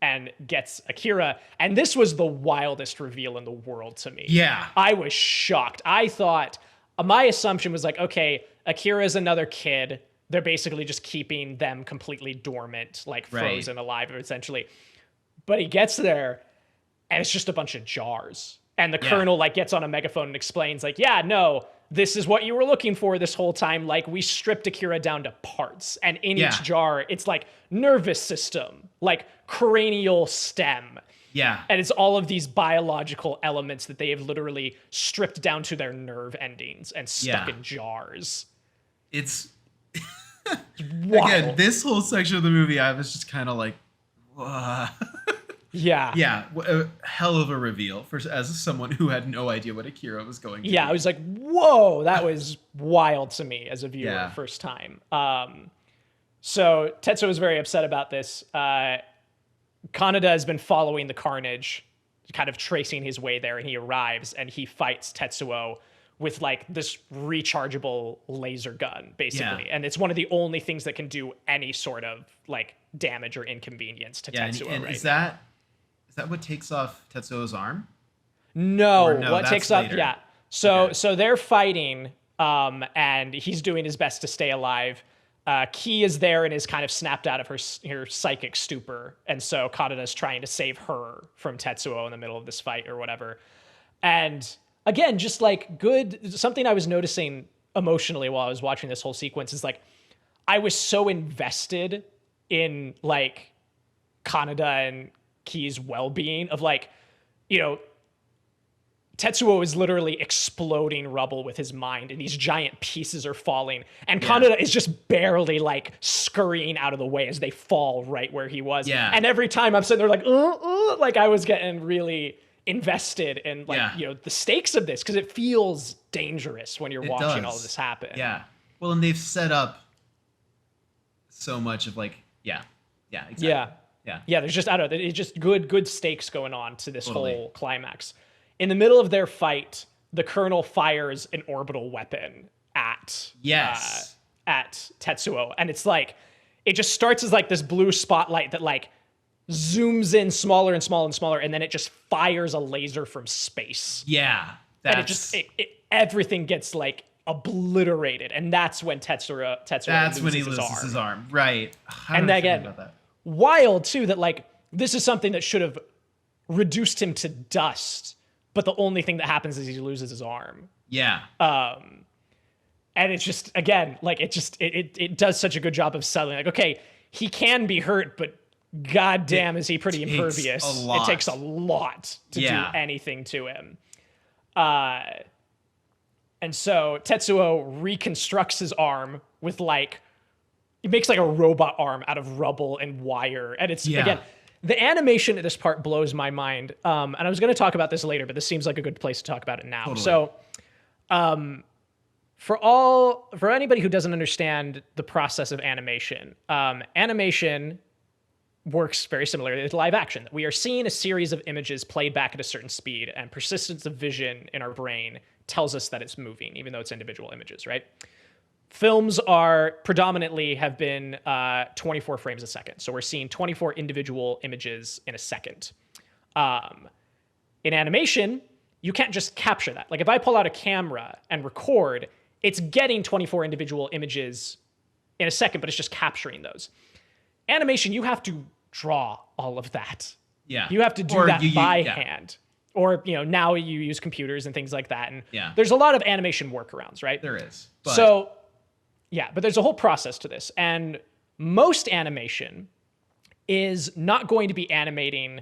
and gets Akira. And this was the wildest reveal in the world to me. Yeah. I was shocked. I thought, my assumption was like, okay, Akira is another kid. They're basically just keeping them completely dormant, like frozen alive, essentially. But he gets there, and it's just a bunch of jars. And the colonel like gets on a megaphone and explains like, yeah, no, this is what you were looking for this whole time. Like, we stripped Akira down to parts, and in each jar, it's like nervous system, like cranial stem. Yeah. And it's all of these biological elements that they have literally stripped down to their nerve endings and stuck in jars. It's again, this whole section of the movie, I was just kind of like, whoa. Yeah, a hell of a reveal as someone who had no idea what Akira was going to be. I was like, whoa, that was wild to me as a viewer first time. So Tetsuo was very upset about this. Kaneda has been following the carnage, kind of tracing his way there, and he arrives and he fights Tetsuo with like this rechargeable laser gun, basically. And it's one of the only things that can do any sort of like damage or inconvenience to Tetsuo. And right is that what takes off Tetsuo's arm? No, what takes off? Yeah. So they're fighting, and he's doing his best to stay alive. Ki is there and is kind of snapped out of her psychic stupor, and so Kaneda's trying to save her from Tetsuo in the middle of this fight or whatever. And again, just like something I was noticing emotionally while I was watching this whole sequence is like, I was so invested in like Kaneda and Ki's well-being of like, you know, Tetsuo is literally exploding rubble with his mind, and these giant pieces are falling, and Kaneda is just barely like scurrying out of the way as they fall right where he was. And every time I'm sitting there like, like I was getting really invested in like, you know, the stakes of this, because it feels dangerous when you're watching all of this happen. Yeah. Well, and they've set up so much of like, exactly. Yeah, there's just, I don't know, it's just good stakes going on to this whole climax. In the middle of their fight, the colonel fires an orbital weapon at Tetsuo, and it's like, it just starts as like this blue spotlight that like zooms in smaller and smaller and smaller, and then it just fires a laser from space. And it just everything gets like obliterated, and that's when Tetsuo loses his arm. Right. And again, wild too that like this is something that should have reduced him to dust, but the only thing that happens is he loses his arm. And it's just, again, like it does such a good job of selling like, okay, he can be hurt, but goddamn is he pretty impervious. It takes a lot to do anything to him. And so Tetsuo reconstructs his arm with like, he makes like a robot arm out of rubble and wire. And it's, again, the animation at this part blows my mind. And I was going to talk about this later, but this seems like a good place to talk about it now. Totally. So for anybody who doesn't understand the process of animation, animation works very similarly to live action. We are seeing a series of images played back at a certain speed, and persistence of vision in our brain tells us that it's moving, even though it's individual images, right? Films predominantly have been 24 frames a second. So we're seeing 24 individual images in a second. In animation, you can't just capture that. Like if I pull out a camera and record, it's getting 24 individual images in a second, but it's just capturing those. Animation, you have to draw all of that. You have to do that by hand. Or, you know, now you use computers and things like that. And there's a lot of animation workarounds, right? There is. But there's a whole process to this. And most animation is not going to be animating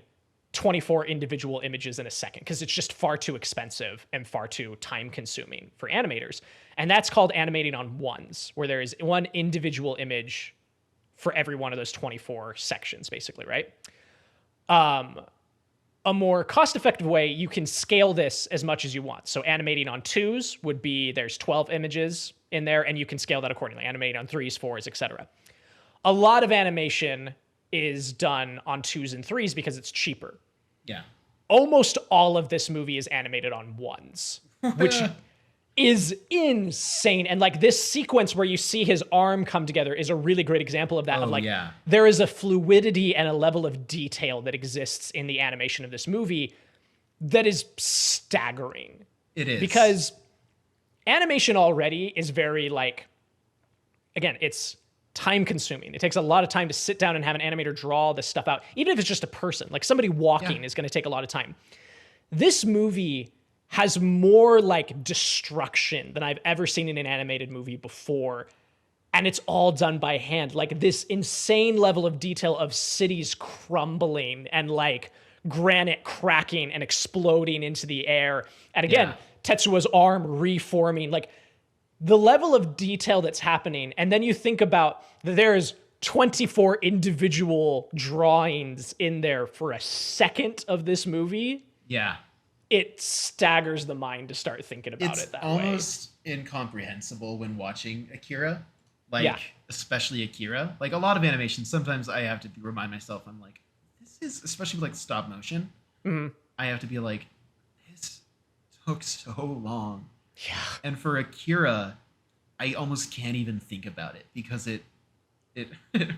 24 individual images in a second because it's just far too expensive and far too time consuming for animators. And that's called animating on ones, where there is one individual image for every one of those 24 sections, basically, right? A more cost-effective way, you can scale this as much as you want. So animating on twos would be, there's 12 images in there, and you can scale that accordingly. Animating on threes, fours, etc. A lot of animation is done on 2s and 3s because it's cheaper. Yeah. Almost all of this movie is animated on 1s, which is insane. And like this sequence where you see his arm come together is a really great example of that. There is a fluidity and a level of detail that exists in the animation of this movie that is staggering. It is. Because animation already is very like, again, it's time consuming. It takes a lot of time to sit down and have an animator draw this stuff out. Even if it's just a person, like somebody walking is going to take a lot of time. This movie has more like destruction than I've ever seen in an animated movie before. And it's all done by hand. Like this insane level of detail of cities crumbling and like granite cracking and exploding into the air. And again, Tetsuo's arm reforming, like the level of detail that's happening. And then you think about that there's 24 individual drawings in there for a second of this movie. Yeah. It staggers the mind to start thinking about it that way. It's almost incomprehensible when watching Akira. Like, especially Akira. Like, a lot of animation, sometimes I have to remind myself, I'm like, this is, especially with, like, stop motion, I have to be like, this took so long. Yeah. And for Akira, I almost can't even think about it because it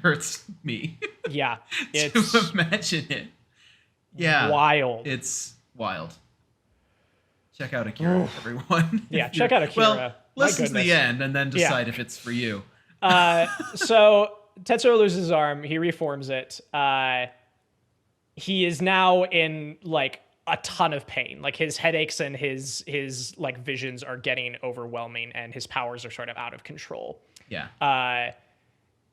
hurts me. Yeah. To imagine it. Yeah. Wild. It's wild. Check out Akira, everyone. Yeah, check out Akira. Well, listen to the end and then decide if it's for you. So Tetsuo loses his arm. He reforms it. He is now in like a ton of pain. Like his headaches and his like visions are getting overwhelming, and his powers are sort of out of control. Yeah.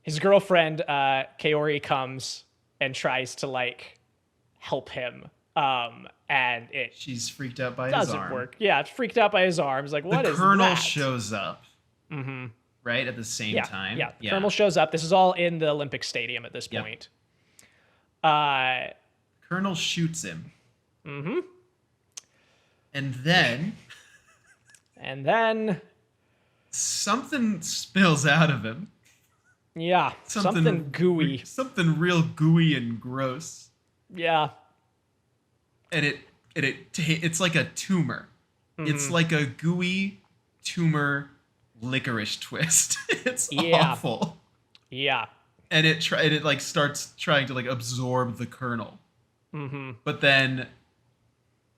His girlfriend Kaori comes and tries to like help him. And she's freaked out by his arm. Doesn't work. Yeah, it's freaked out by his arm. It's like, what is that? The Colonel shows up. Mm-hmm. Right at the same time. Yeah, the Colonel shows up. This is all in the Olympic Stadium at this point. Colonel shoots him. Mm-hmm. And then something spills out of him. Yeah, something gooey. Something real gooey and gross. Yeah. And it's like a tumor. It's like a gooey tumor licorice twist. It's awful. Yeah. And it like starts trying to like absorb the Colonel. Mm-hmm. But then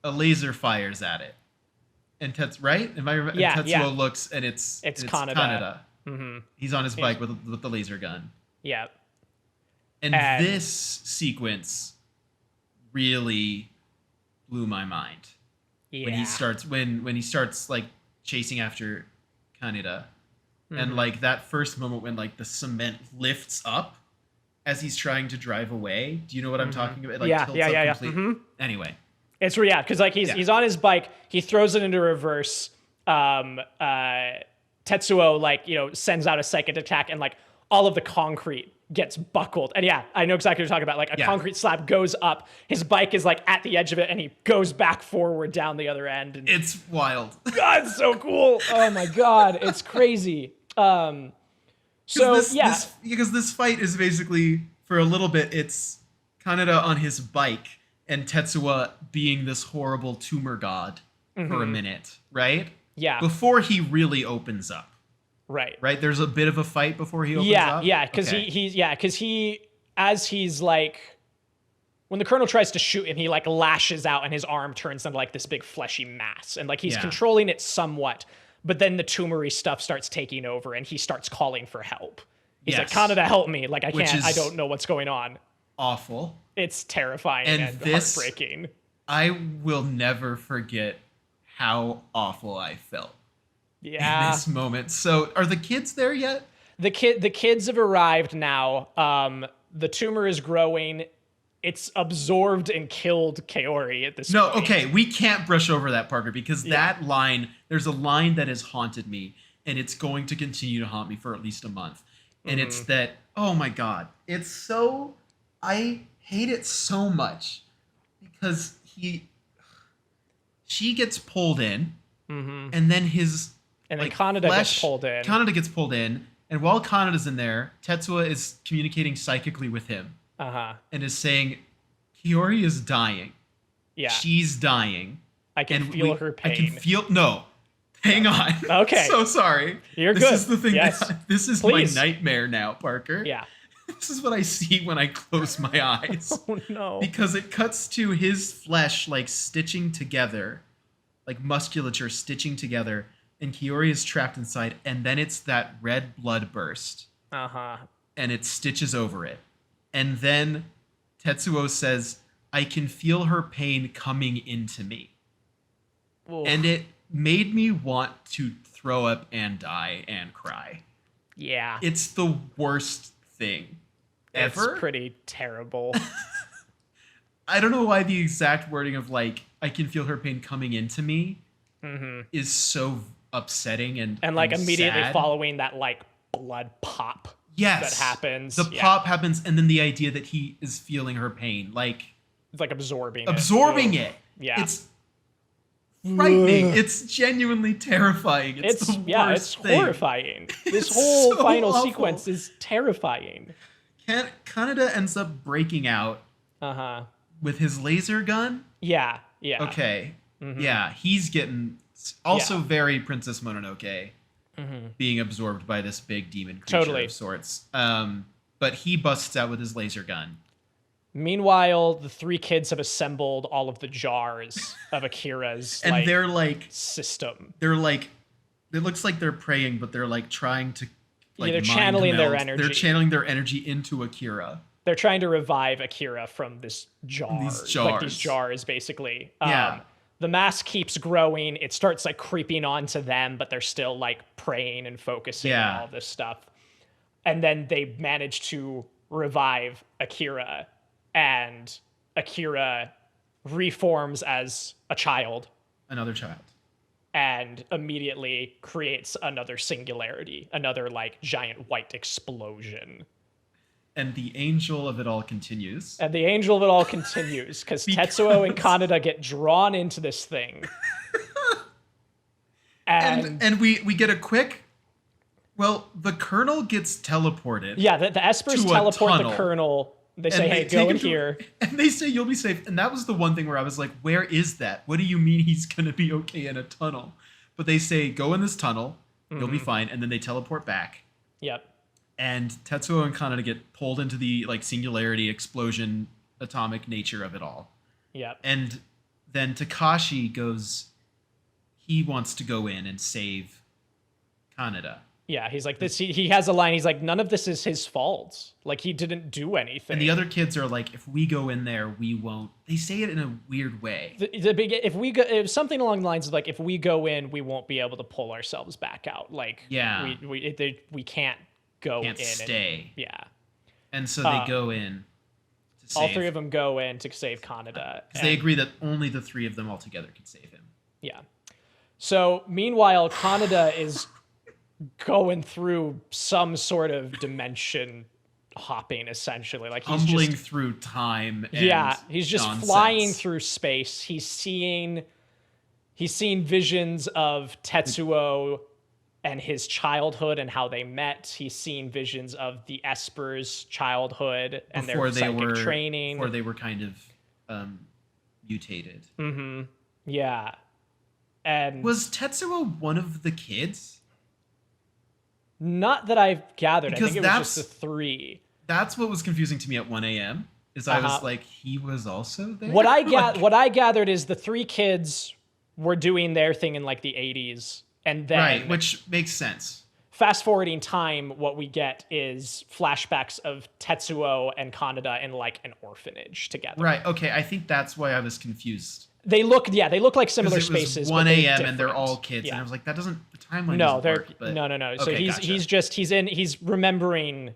a laser fires at it. And Tetsuo looks and it's Kaneda. Mm-hmm. He's on his bike with the laser gun. Yeah. And this sequence really blew my mind. Yeah. When he starts like chasing after Kaneda, and like that first moment when like the cement lifts up as he's trying to drive away. Do you know what I'm talking about? It, like, tilts up completely. Anyway, it's because like he's on his bike, he throws it into reverse. Tetsuo sends out a psychic attack, and like all of the concrete gets buckled. And I know exactly what you're talking about. Like a concrete slab goes up, his bike is like at the edge of it, and he goes back forward down the other end. And it's wild. God, it's so cool. Oh my God, it's crazy. Because this fight is basically, for a little bit, it's Kaneda on his bike and Tetsuo being this horrible tumor god for a minute, right? Yeah. Before he really opens up. Right. There's a bit of a fight before he opens up. Yeah, because he's like, when the Colonel tries to shoot him, he like lashes out and his arm turns into like this big fleshy mass, and like he's controlling it somewhat, but then the tumory stuff starts taking over and he starts calling for help. He's like, Kaneda, help me! Like I don't know what's going on. Awful. It's terrifying and heartbreaking. I will never forget how awful I felt. Yeah. In this moment. So, are the kids there yet? The kids have arrived now. The tumor is growing. It's absorbed and killed Kaori at this point. No, okay, we can't brush over that, Parker, because that line, there's a line that has haunted me, and it's going to continue to haunt me for at least a month. And it's that, oh my God, I hate it so much because she gets pulled in, and then Kaneda gets pulled in. Kaneda gets pulled in, and while Kaneda's in there, Tetsuo is communicating psychically with him. and is saying, Kiori is dying. Yeah. She's dying. I can feel her pain. I can feel... No. Hang on. Okay. So sorry. You're this good. This is the thing. Yes. This is Please. my nightmare now, Parker. Yeah. This is what I see when I close my eyes. Oh, no. Because it cuts to his flesh, like, stitching together. Like, musculature stitching together. And Kiori is trapped inside. And then it's that red blood burst. And it stitches over it. And then Tetsuo says, I can feel her pain coming into me. Oof. And it made me want to throw up and die and cry. Yeah. It's the worst thing ever. It's pretty terrible. I don't know why the exact wording of, like, I can feel her pain coming into me is so upsetting and like, immediately sad. Following that, like, blood pop. Yes. That happens. The pop happens, and then the idea that he is feeling her pain. Like... It's like absorbing it. Yeah. It's frightening. It's genuinely terrifying. It's the worst thing. Horrifying. This whole so final awful. sequence is terrifying. Kaneda ends up breaking out with his laser gun. Yeah. Okay. Yeah, he's getting also very Princess Mononoke, being absorbed by this big demon creature of sorts. But he busts out with his laser gun. Meanwhile, the three kids have assembled all of the jars of Akira's and they're like system. They're like, it looks like they're praying, but they're like trying to like they're channeling their energy. They're channeling their energy into Akira. They're trying to revive Akira from this jar. These jars. Like these jars, basically. Yeah. The mass keeps growing. It starts like creeping onto them, but they're still like praying and focusing on all this stuff. And then they manage to revive Akira. And Akira reforms as a child. Another child. And immediately creates another singularity, another like giant white explosion. And the angel of it all continues. Because Tetsuo and Kaneda get drawn into this thing. and we get a quick... Well, the Colonel gets teleported. Yeah, the Espers teleport the Colonel... They say, hey, go in here. And they say, you'll be safe. And that was the one thing where I was like, where is that? What do you mean he's going to be okay in a tunnel? But they say, go in this tunnel. You'll be fine. And then they teleport back. Yep. And Tetsuo and Kaneda get pulled into the like singularity explosion atomic nature of it all. Yep. And then Takashi goes, he wants to go in and save Kaneda. Yeah, he's like this. He has a line. He's like, none of this is his fault. Like, he didn't do anything. And the other kids are like, if we go in there, we won't. They say it in a weird way. If something along the lines of like, if we go in, we won't be able to pull ourselves back out. Like, we can't go in. Stay. And so they go in. To save. All three of them go in to save Kaneda. Because they agree that only the three of them all together can save him. Yeah. So meanwhile, Kaneda is going through some sort of dimension hopping, essentially, like he's humbling just, through time. And he's just nonsense. flying through space. He's seeing visions of Tetsuo and his childhood and how they met. He's seen visions of the Esper's childhood and their psychic training before they were kind of mutated. Yeah. And was Tetsuo one of the kids? Not that I've gathered. Because I think it was just the three. That's what was confusing to me at 1 a.m. is I was like, he was also there? What I gathered is the three kids were doing their thing in like the 80s. And then... Right, which makes sense. Fast forwarding time, what we get is flashbacks of Tetsuo and Kaneda in like an orphanage together. Right, okay. I think that's why I was confused. They look like similar spaces. It was 1 a.m. and they're all kids. Yeah. And I was like, that doesn't... The timeline doesn't work. But... No. So he's remembering...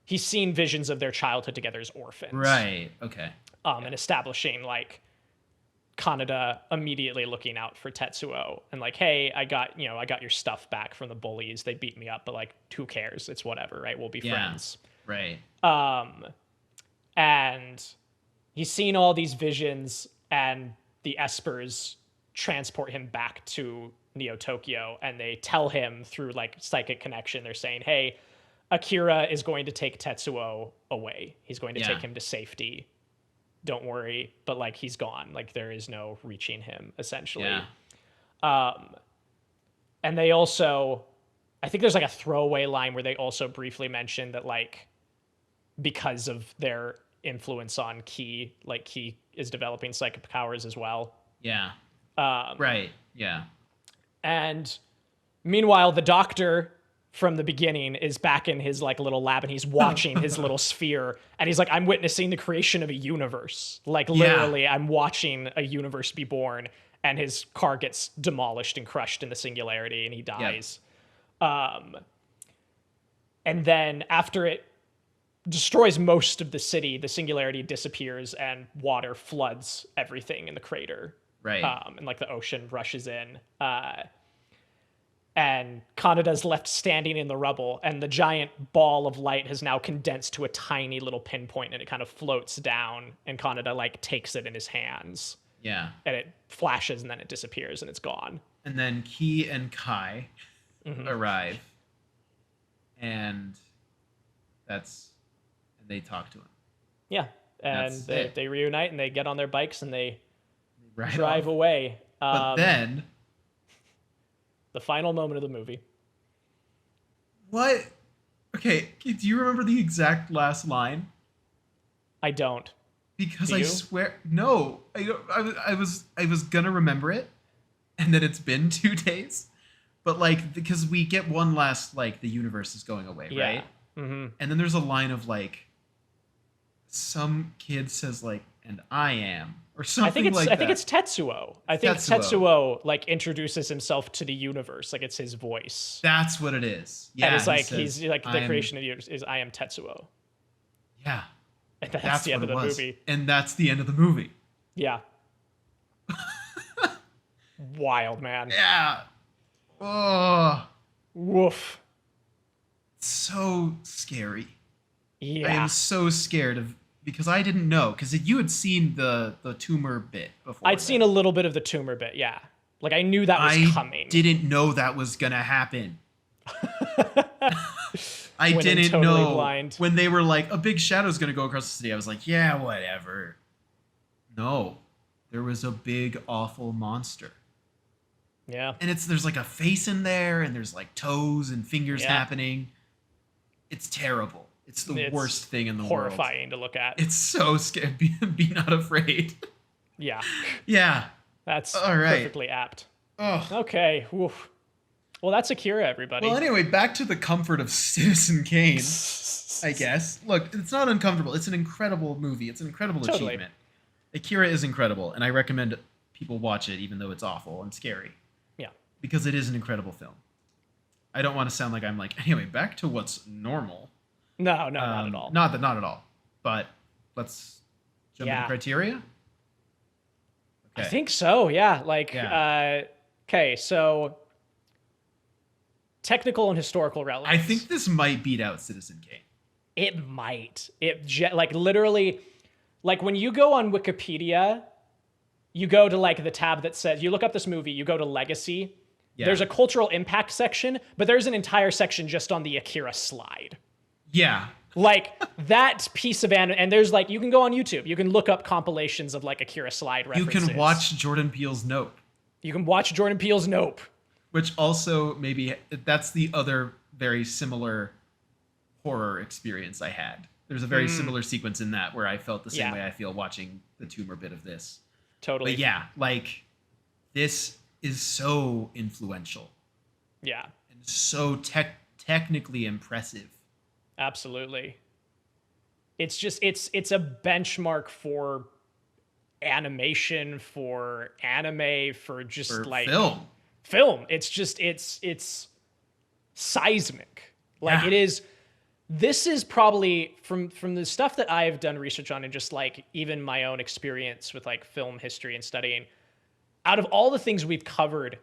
He's seen visions of their childhood together as orphans. Right, okay. And establishing like Kaneda immediately looking out for Tetsuo and like, hey, I got your stuff back from the bullies. They beat me up, but like, who cares? It's whatever, right? We'll be friends. Right. And he's seen all these visions, and the Espers transport him back to Neo Tokyo, and they tell him through like psychic connection. They're saying, hey, Akira is going to take Tetsuo away. He's going to take him to safety. Don't worry, but like he's gone. Like there is no reaching him essentially. And they also, I think there's like a throwaway line where they also briefly mention that like because of their influence on Ki, like Ki is developing psychic powers as well. Yeah. Right. Yeah. And meanwhile, the doctor from the beginning is back in his like little lab and he's watching his little sphere and he's like, I'm witnessing the creation of a universe. Like literally I'm watching a universe be born, and his car gets demolished and crushed in the singularity and he dies. And then after it destroys most of the city, the singularity disappears and water floods everything in the crater. Right. And like the ocean rushes in. And Kanada's left standing in the rubble, and the giant ball of light has now condensed to a tiny little pinpoint, and it kind of floats down, and Kanada like takes it in his hands. Yeah. And it flashes, and then it disappears, and it's gone. And then Ki and Kai arrive, and they talk to him. Yeah. And they reunite, and they get on their bikes, and they drive off. away. But then... the final moment of the movie. What? Okay, do you remember the exact last line? I don't. Because I swear, no, I was gonna remember it, and then it's been 2 days, but like because we get one last like the universe is going away, right? Mm-hmm. And then there's a line of like some kid says like, and I am. Or something I think it's Tetsuo. I think Tetsuo like introduces himself to the universe, like it's his voice. That's what it is. Yeah, and it's like he's like the creation of the universe is I am Tetsuo. Yeah, and that's the end of the movie. And that's the end of the movie. Yeah. Wild, man. Yeah. Oh. Woof. So scary. Yeah. I am so scared of. Because I didn't know, because you had seen the tumor bit before. I'd seen a little bit of the tumor bit, yeah. Like I knew that was coming. I didn't know that was gonna happen. I didn't know blind. When they were like, a big shadow's gonna go across the city. I was like, yeah, whatever. No, there was a big awful monster. Yeah, and there's like a face in there, and there's like toes and fingers happening. It's terrible. It's the worst thing in the world. Horrifying to look at. It's so scary. Be not afraid. Yeah. Yeah. That's all right. Perfectly apt. Oh. Okay. Oof. Well, that's Akira, everybody. Well, anyway, back to the comfort of Citizen Kane, I guess. Look, it's not uncomfortable. It's an incredible movie. It's an incredible achievement. Akira is incredible, and I recommend people watch it, even though it's awful and scary. Yeah. Because it is an incredible film. I don't want to sound like I'm like, anyway, back to what's normal. No, not at all. Not at all. But let's jump into criteria. Okay. I think so. Yeah. Like, okay. So technical and historical relevance. I think this might beat out Citizen Kane. It might. Like literally, like when you go on Wikipedia, you go to like the tab that says you look up this movie. You go to Legacy. Yeah. There's a cultural impact section, but there's an entire section just on the Akira slide. Yeah. Like that piece of anime, and there's like, you can go on YouTube. You can look up compilations of like Akira slide references. You can watch Jordan Peele's Nope. Which also maybe, that's the other very similar horror experience I had. There's a very similar sequence in that where I felt the same way I feel watching the tumor bit of this. Totally. But yeah, like this is so influential. Yeah. And so technically impressive. Absolutely. It's just it's a benchmark for animation, for anime, for just for like film. It's just it's seismic. Like it is. This is probably from the stuff that I've done research on and just like even my own experience with like film history and studying, out of all the things we've covered,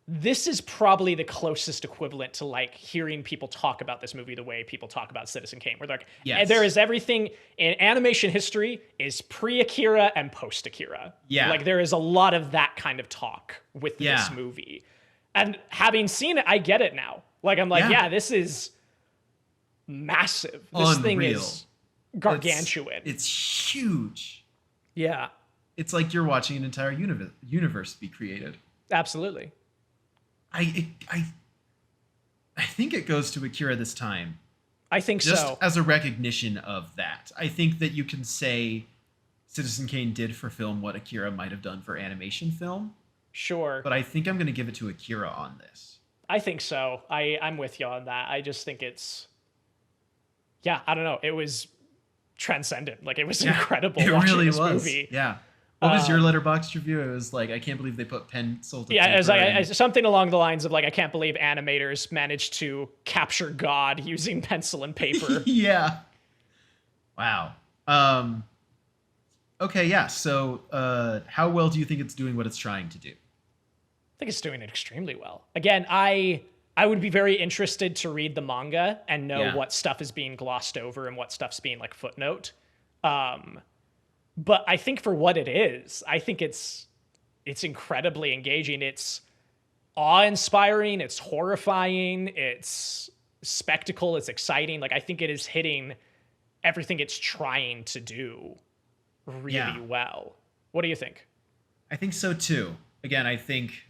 this is probably the closest equivalent to like hearing people talk about this movie the way people talk about Citizen Kane, where they're like, there is everything in animation history is pre-Akira and post-Akira. Yeah. Like there is a lot of that kind of talk with this movie. And having seen it, I get it now. Like I'm like, this is massive. Unreal. This thing is gargantuan. It's huge. Yeah. It's like you're watching an entire universe be created. Absolutely. I think it goes to Akira this time. I think just so. As a recognition of that. I think that you can say Citizen Kane did for film what Akira might have done for animation film. Sure. But I think I'm going to give it to Akira on this. I think so. I'm with you on that. I just think it's... Yeah, I don't know. It was transcendent. Like, it was incredible watching this movie. Yeah. What was your Letterboxd review? It was like, I can't believe they put pencil to paper. Yeah, it was something along the lines of like, I can't believe animators managed to capture God using pencil and paper. Yeah. Wow. Okay, yeah. So how well do you think it's doing what it's trying to do? I think it's doing it extremely well. Again, I would be very interested to read the manga and know what stuff is being glossed over and what stuff's being like footnote. But I think for what it is, I think it's incredibly engaging. It's awe-inspiring. It's horrifying. It's spectacle. It's exciting. Like, I think it is hitting everything it's trying to do really well. What do you think? I think so too. Again, I think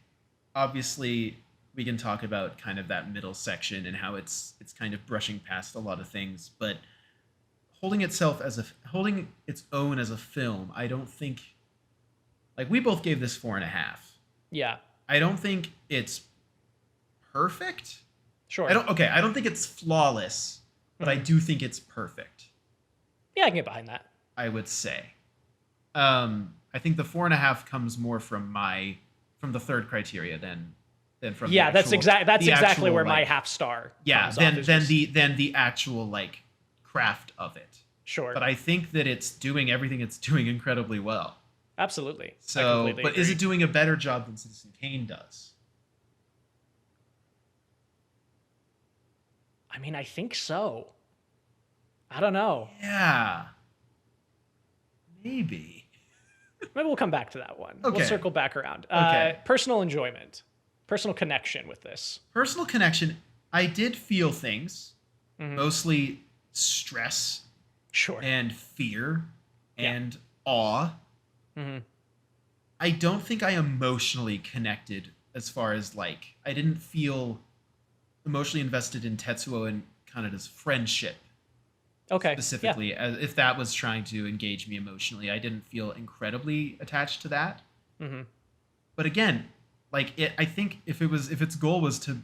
obviously we can talk about kind of that middle section and how it's kind of brushing past a lot of things, but holding its own as a film, I don't think, like, we both gave this 4.5. Yeah. I don't think it's perfect. Sure. I don't think it's flawless, but I do think it's perfect. Yeah, I can get behind that. I would say. I think the 4.5 comes more from the third criteria than from the that's actual, exactly where my like, half star comes off. Than the actual like craft of it. Sure. But I think that it's doing everything it's doing incredibly well. Absolutely. So, but agree. Is it doing a better job than Citizen Kane does? I mean, I think so. I don't know. Yeah. Maybe. Maybe we'll come back to that one. Okay. We'll circle back around. Okay. Personal enjoyment. Personal connection with this. Personal connection. I did feel things. Mostly stress. Sure. And fear. And awe. I don't think I emotionally connected as far as, like, I didn't feel emotionally invested in Tetsuo and Kanada's friendship. Okay. Specifically, as if that was trying to engage me emotionally. I didn't feel incredibly attached to that. But again, like, I think if its goal was to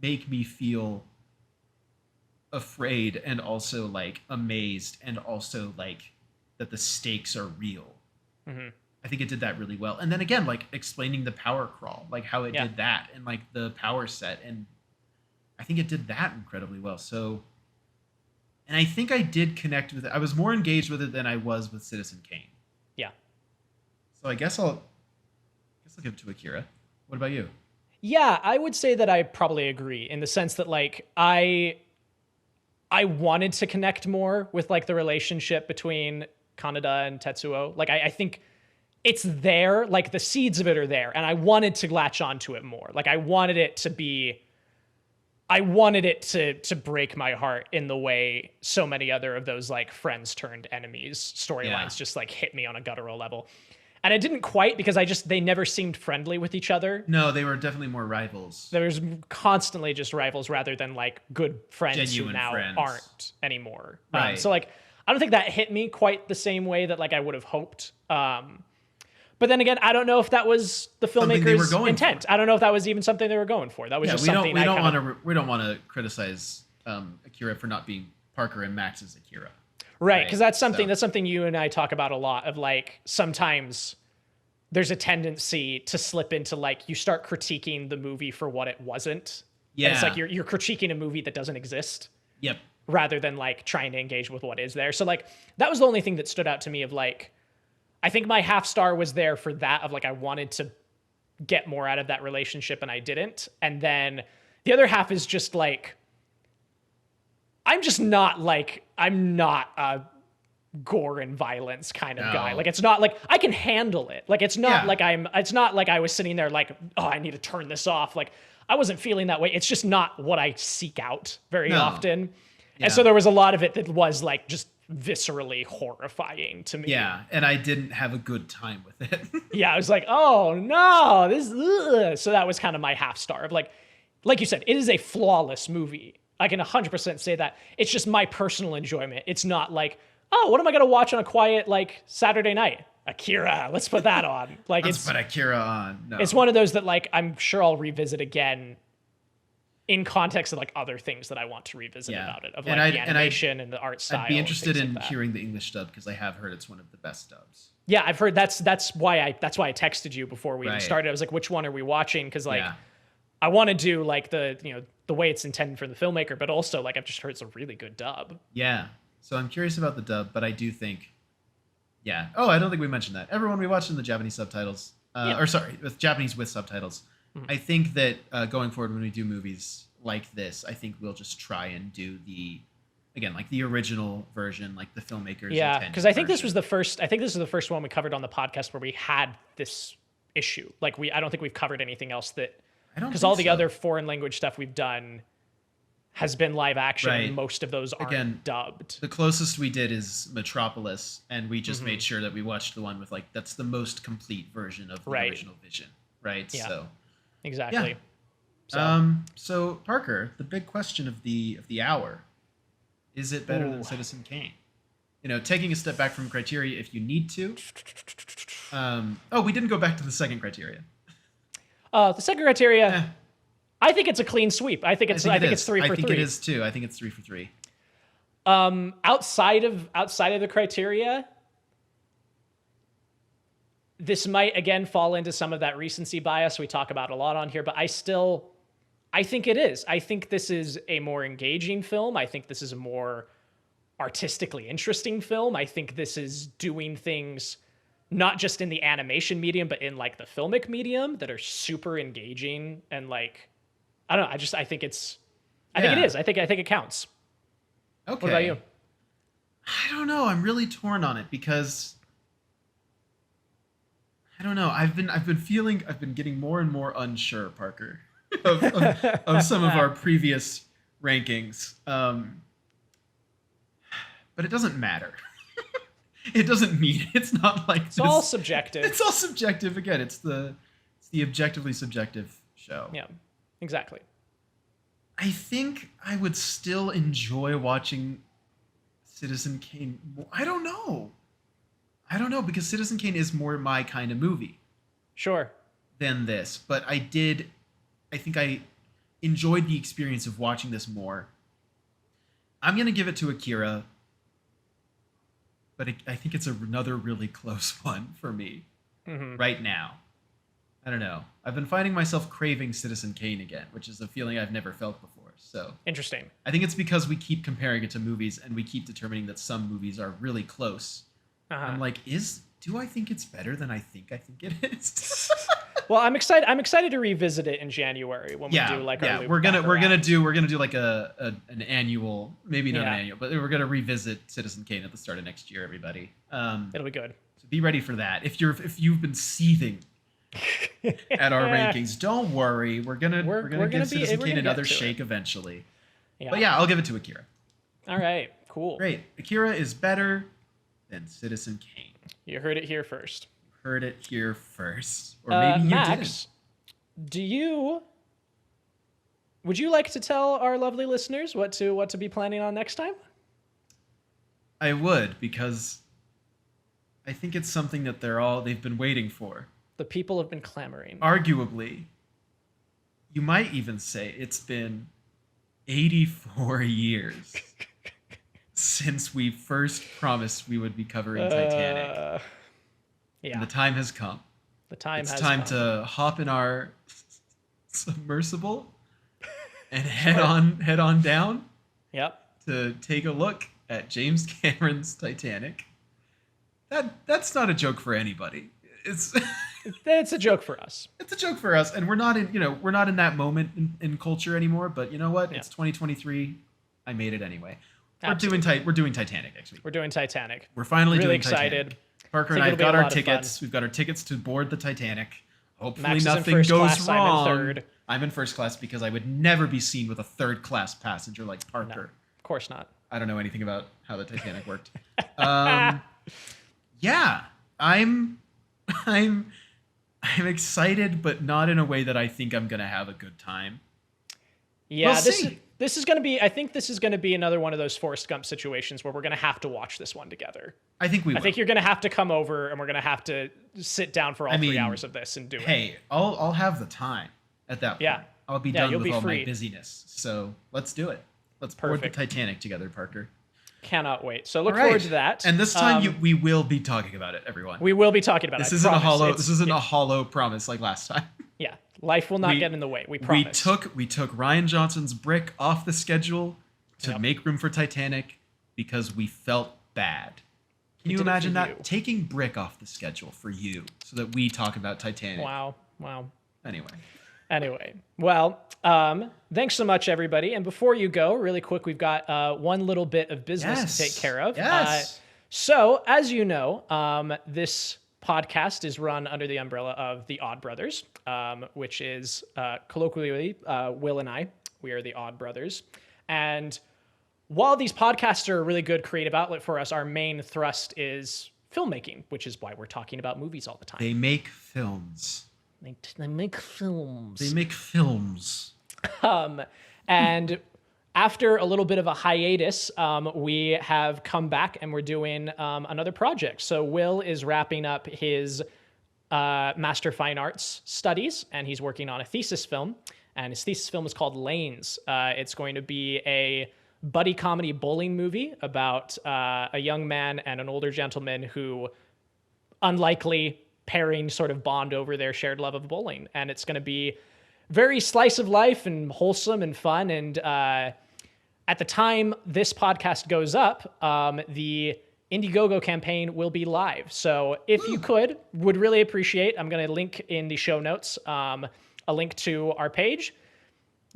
make me feel afraid and also like amazed and also like that the stakes are real, I think it did that really well. And then again, like explaining the power crawl, like how it did that, and like the power set, and I think it did that incredibly well. So, and I think I did connect with it. I was more engaged with it than I was with Citizen Kane. Yeah. So I guess I'll give it to Akira. What about you? Yeah, I would say that I probably agree in the sense that like I wanted to connect more with like the relationship between Kaneda and Tetsuo. Like I think it's there, like the seeds of it are there, and I wanted to latch onto it more. Like I wanted it to break my heart in the way so many other of those like friends turned enemies storylines just like hit me on a guttural level. And it didn't quite, because they never seemed friendly with each other. No, they were definitely more rivals. There was constantly just rivals rather than like good friends Genuine who now friends. Aren't anymore. Right. So like, I don't think that hit me quite the same way that like I would have hoped. But then again, I don't know if that was the filmmakers' intent. I don't know if that was even something they were going for. That was just something we don't want to criticize Akira for not being Parker and Max's Akira. Right, because that's something you and I talk about a lot, of like sometimes there's a tendency to slip into like you start critiquing the movie for what it wasn't. Yeah. And it's like you're critiquing a movie that doesn't exist. Yep. Rather than like trying to engage with what is there. So like that was the only thing that stood out to me of like, I think my half star was there for that, of like I wanted to get more out of that relationship and I didn't. And then the other half is just like, I'm not a gore and violence kind of guy. Like, it's not like I can handle it. Like, it's not like it's not like I was sitting there like, oh, I need to turn this off. Like, I wasn't feeling that way. It's just not what I seek out very often. And so there was a lot of it that was like just viscerally horrifying to me. Yeah, and I didn't have a good time with it. Yeah, I was like, oh no, this. Ugh. So that was kind of my half star of like you said, it is a flawless movie. I can 100% say that. It's just my personal enjoyment. It's not like, oh, what am I gonna watch on a quiet like Saturday night? Akira, let's put that on. Like let's put Akira on. No. It's one of those that like I'm sure I'll revisit again in context of like other things that I want to revisit about it, of like the animation and the art style. I'd be interested in hearing the English dub because I have heard it's one of the best dubs. Yeah, I've heard that's why I texted you before we even started. I was like, which one are we watching? Because like I want to do like the way it's intended for the filmmaker, but also like I've just heard it's a really good dub. Yeah, so I'm curious about the dub, but I do think, Oh, I don't think we mentioned that. Everyone, we watched in the Japanese subtitles, with Japanese with subtitles. I think that going forward, when we do movies like this, I think we'll just try and do the original version, like the filmmakers. Yeah, because I think this was the first. I think this is the first one we covered on the podcast where we had this issue. Like I don't think we've covered anything else that. Because all the other foreign language stuff we've done has been live action. And most of those aren't dubbed. The closest we did is Metropolis, and we just made sure that we watched the one with that's the most complete version of the original vision, right? Yeah. So. Exactly. Yeah. So Parker, the big question of the hour, is it better than Citizen Kane? Taking a step back from criteria if you need to. We didn't go back to the second criteria. The second criteria, I think it's a clean sweep. I think it's 3 for 3. I think it is too. I think it's 3 for 3. Outside of the criteria, this might again fall into some of that recency bias we talk about a lot on here, but I think it is. I think this is a more engaging film. I think this is a more artistically interesting film. I think this is doing things not just in the animation medium, but in like the filmic medium that are super engaging and like, I don't know. I think it is. I think it counts. Okay. What about you? I don't know. I'm really torn on it because I don't know. I've been getting more and more unsure, Parker, of some of our previous rankings. But it doesn't matter. It doesn't mean it's not like it's all subjective. It's all subjective. Again, it's the objectively subjective show. Yeah, exactly. I think I would still enjoy watching Citizen Kane. I don't know because Citizen Kane is more my kind of movie. Sure. Than this, but I think I enjoyed the experience of watching this more. I'm going to give it to Akira, but I think it's another really close one for me right now. I don't know. I've been finding myself craving Citizen Kane again, which is a feeling I've never felt before. So interesting. I think it's because we keep comparing it to movies and we keep determining that some movies are really close. I'm like, do I think it's better than I think it is? Well, I'm excited to revisit it in January when we do like our we're gonna do like an annual, maybe not an annual, but we're gonna revisit Citizen Kane at the start of next year, everybody. It'll be good. So be ready for that. If you've been seething at our rankings, don't worry. We're gonna give Citizen Kane another shake eventually. Yeah. But yeah, I'll give it to Akira. All right, cool. Great. Akira is better than Citizen Kane. You heard it here first. Heard it here first. Or maybe you Max, would you like to tell our lovely listeners what to be planning on next time? I would, because I think it's something that they've been waiting for. The people have been clamoring. Arguably, you might even say it's been 84 years since we first promised we would be covering Titanic. Yeah. And the time has come. It's time to hop in our submersible and head on down. Yep. To take a look at James Cameron's Titanic. That's not a joke for anybody. It's a joke for us. It's a joke for us, and we're not in that moment in culture anymore. But you know what? Yeah. It's 2023. I made it anyway. Absolutely. We're doing Titanic next week. We're doing Titanic. We're finally really doing excited. Titanic. Parker and I have got our tickets. We've got our tickets to board the Titanic. Hopefully Max nothing goes class, wrong. I'm in third. I'm in first class because I would never be seen with a third class passenger like Parker. No, of course not. I don't know anything about how the Titanic worked. Yeah, I'm excited, but not in a way that I think I'm gonna have a good time. Yeah, we'll this is gonna be. I think this is gonna be another one of those Forrest Gump situations where we're gonna have to watch this one together. I think I think you're gonna have to come over, and we're gonna have to sit down for all 3 hours of this and do it. Hey, I'll have the time at that point. Yeah, I'll be done with all my busyness. So let's do it. Let's board the Titanic together, Parker. Cannot wait. So look forward to that. And this time we will be talking about it, everyone. We will be talking about it. This isn't a hollow. This isn't a hollow promise like last time. Yeah, life will not get in the way. We promise. We took Rian Johnson's Brick off the schedule to make room for Titanic because we felt bad. Can you imagine that? Taking Brick off the schedule for you so that we talk about Titanic. Wow. Anyway, well, thanks so much, everybody. And before you go, really quick, we've got one little bit of business to take care of. Yes. So, as you know, this podcast is run under the umbrella of the Aud Brothers, which is colloquially Will and I. We are the Aud Brothers. And while these podcasts are a really good creative outlet for us, our main thrust is filmmaking, which is why we're talking about movies all the time. They make films. They make films. They make films. And after a little bit of a hiatus, we have come back and we're doing another project. So Will is wrapping up his Master Fine Arts studies, and he's working on a thesis film. And his thesis film is called Lanes. It's going to be a buddy comedy bowling movie about a young man and an older gentleman who unlikely pairing sort of bond over their shared love of bowling. And it's going to be very slice of life and wholesome and fun. And at the time this podcast goes up, the Indiegogo campaign will be live. So if you would really appreciate, I'm going to link in the show notes, a link to our page.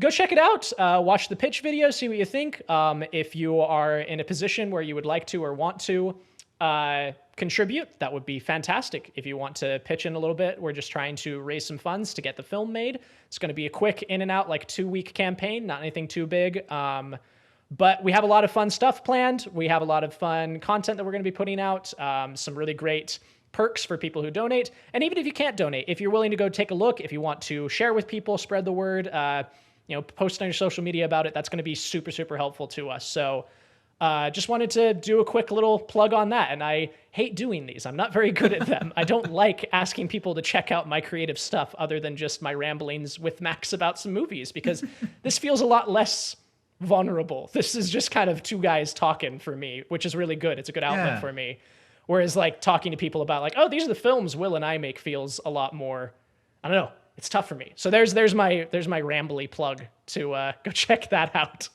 Go check it out. Watch the pitch video, see what you think. If you are in a position where you would like to or want to contribute, that would be fantastic. If you want to pitch in a little bit, we're just trying to raise some funds to get the film made. It's going to be a quick in and out, like 2-week campaign, not anything too big. But we have a lot of fun stuff planned. We have a lot of fun content that we're going to be putting out. Some really great perks for people who donate. And even if you can't donate, if you're willing to go take a look, if you want to share with people, spread the word, post on your social media about it, that's going to be super, super helpful to us. So just wanted to do a quick little plug on that. And I hate doing these. I'm not very good at them. I don't like asking people to check out my creative stuff other than just my ramblings with Max about some movies, because this feels a lot less vulnerable. This is just kind of two guys talking for me, which is really good. It's a good outlet for me. Whereas like talking to people about like, oh, these are the films Will and I make feels a lot more, I don't know. It's tough for me. So there's my rambly plug to go check that out.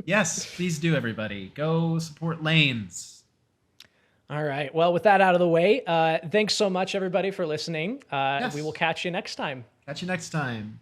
Yes, please do, everybody. Go support Lanes. All right. Well, with that out of the way, thanks so much, everybody, for listening. We will catch you next time. Catch you next time.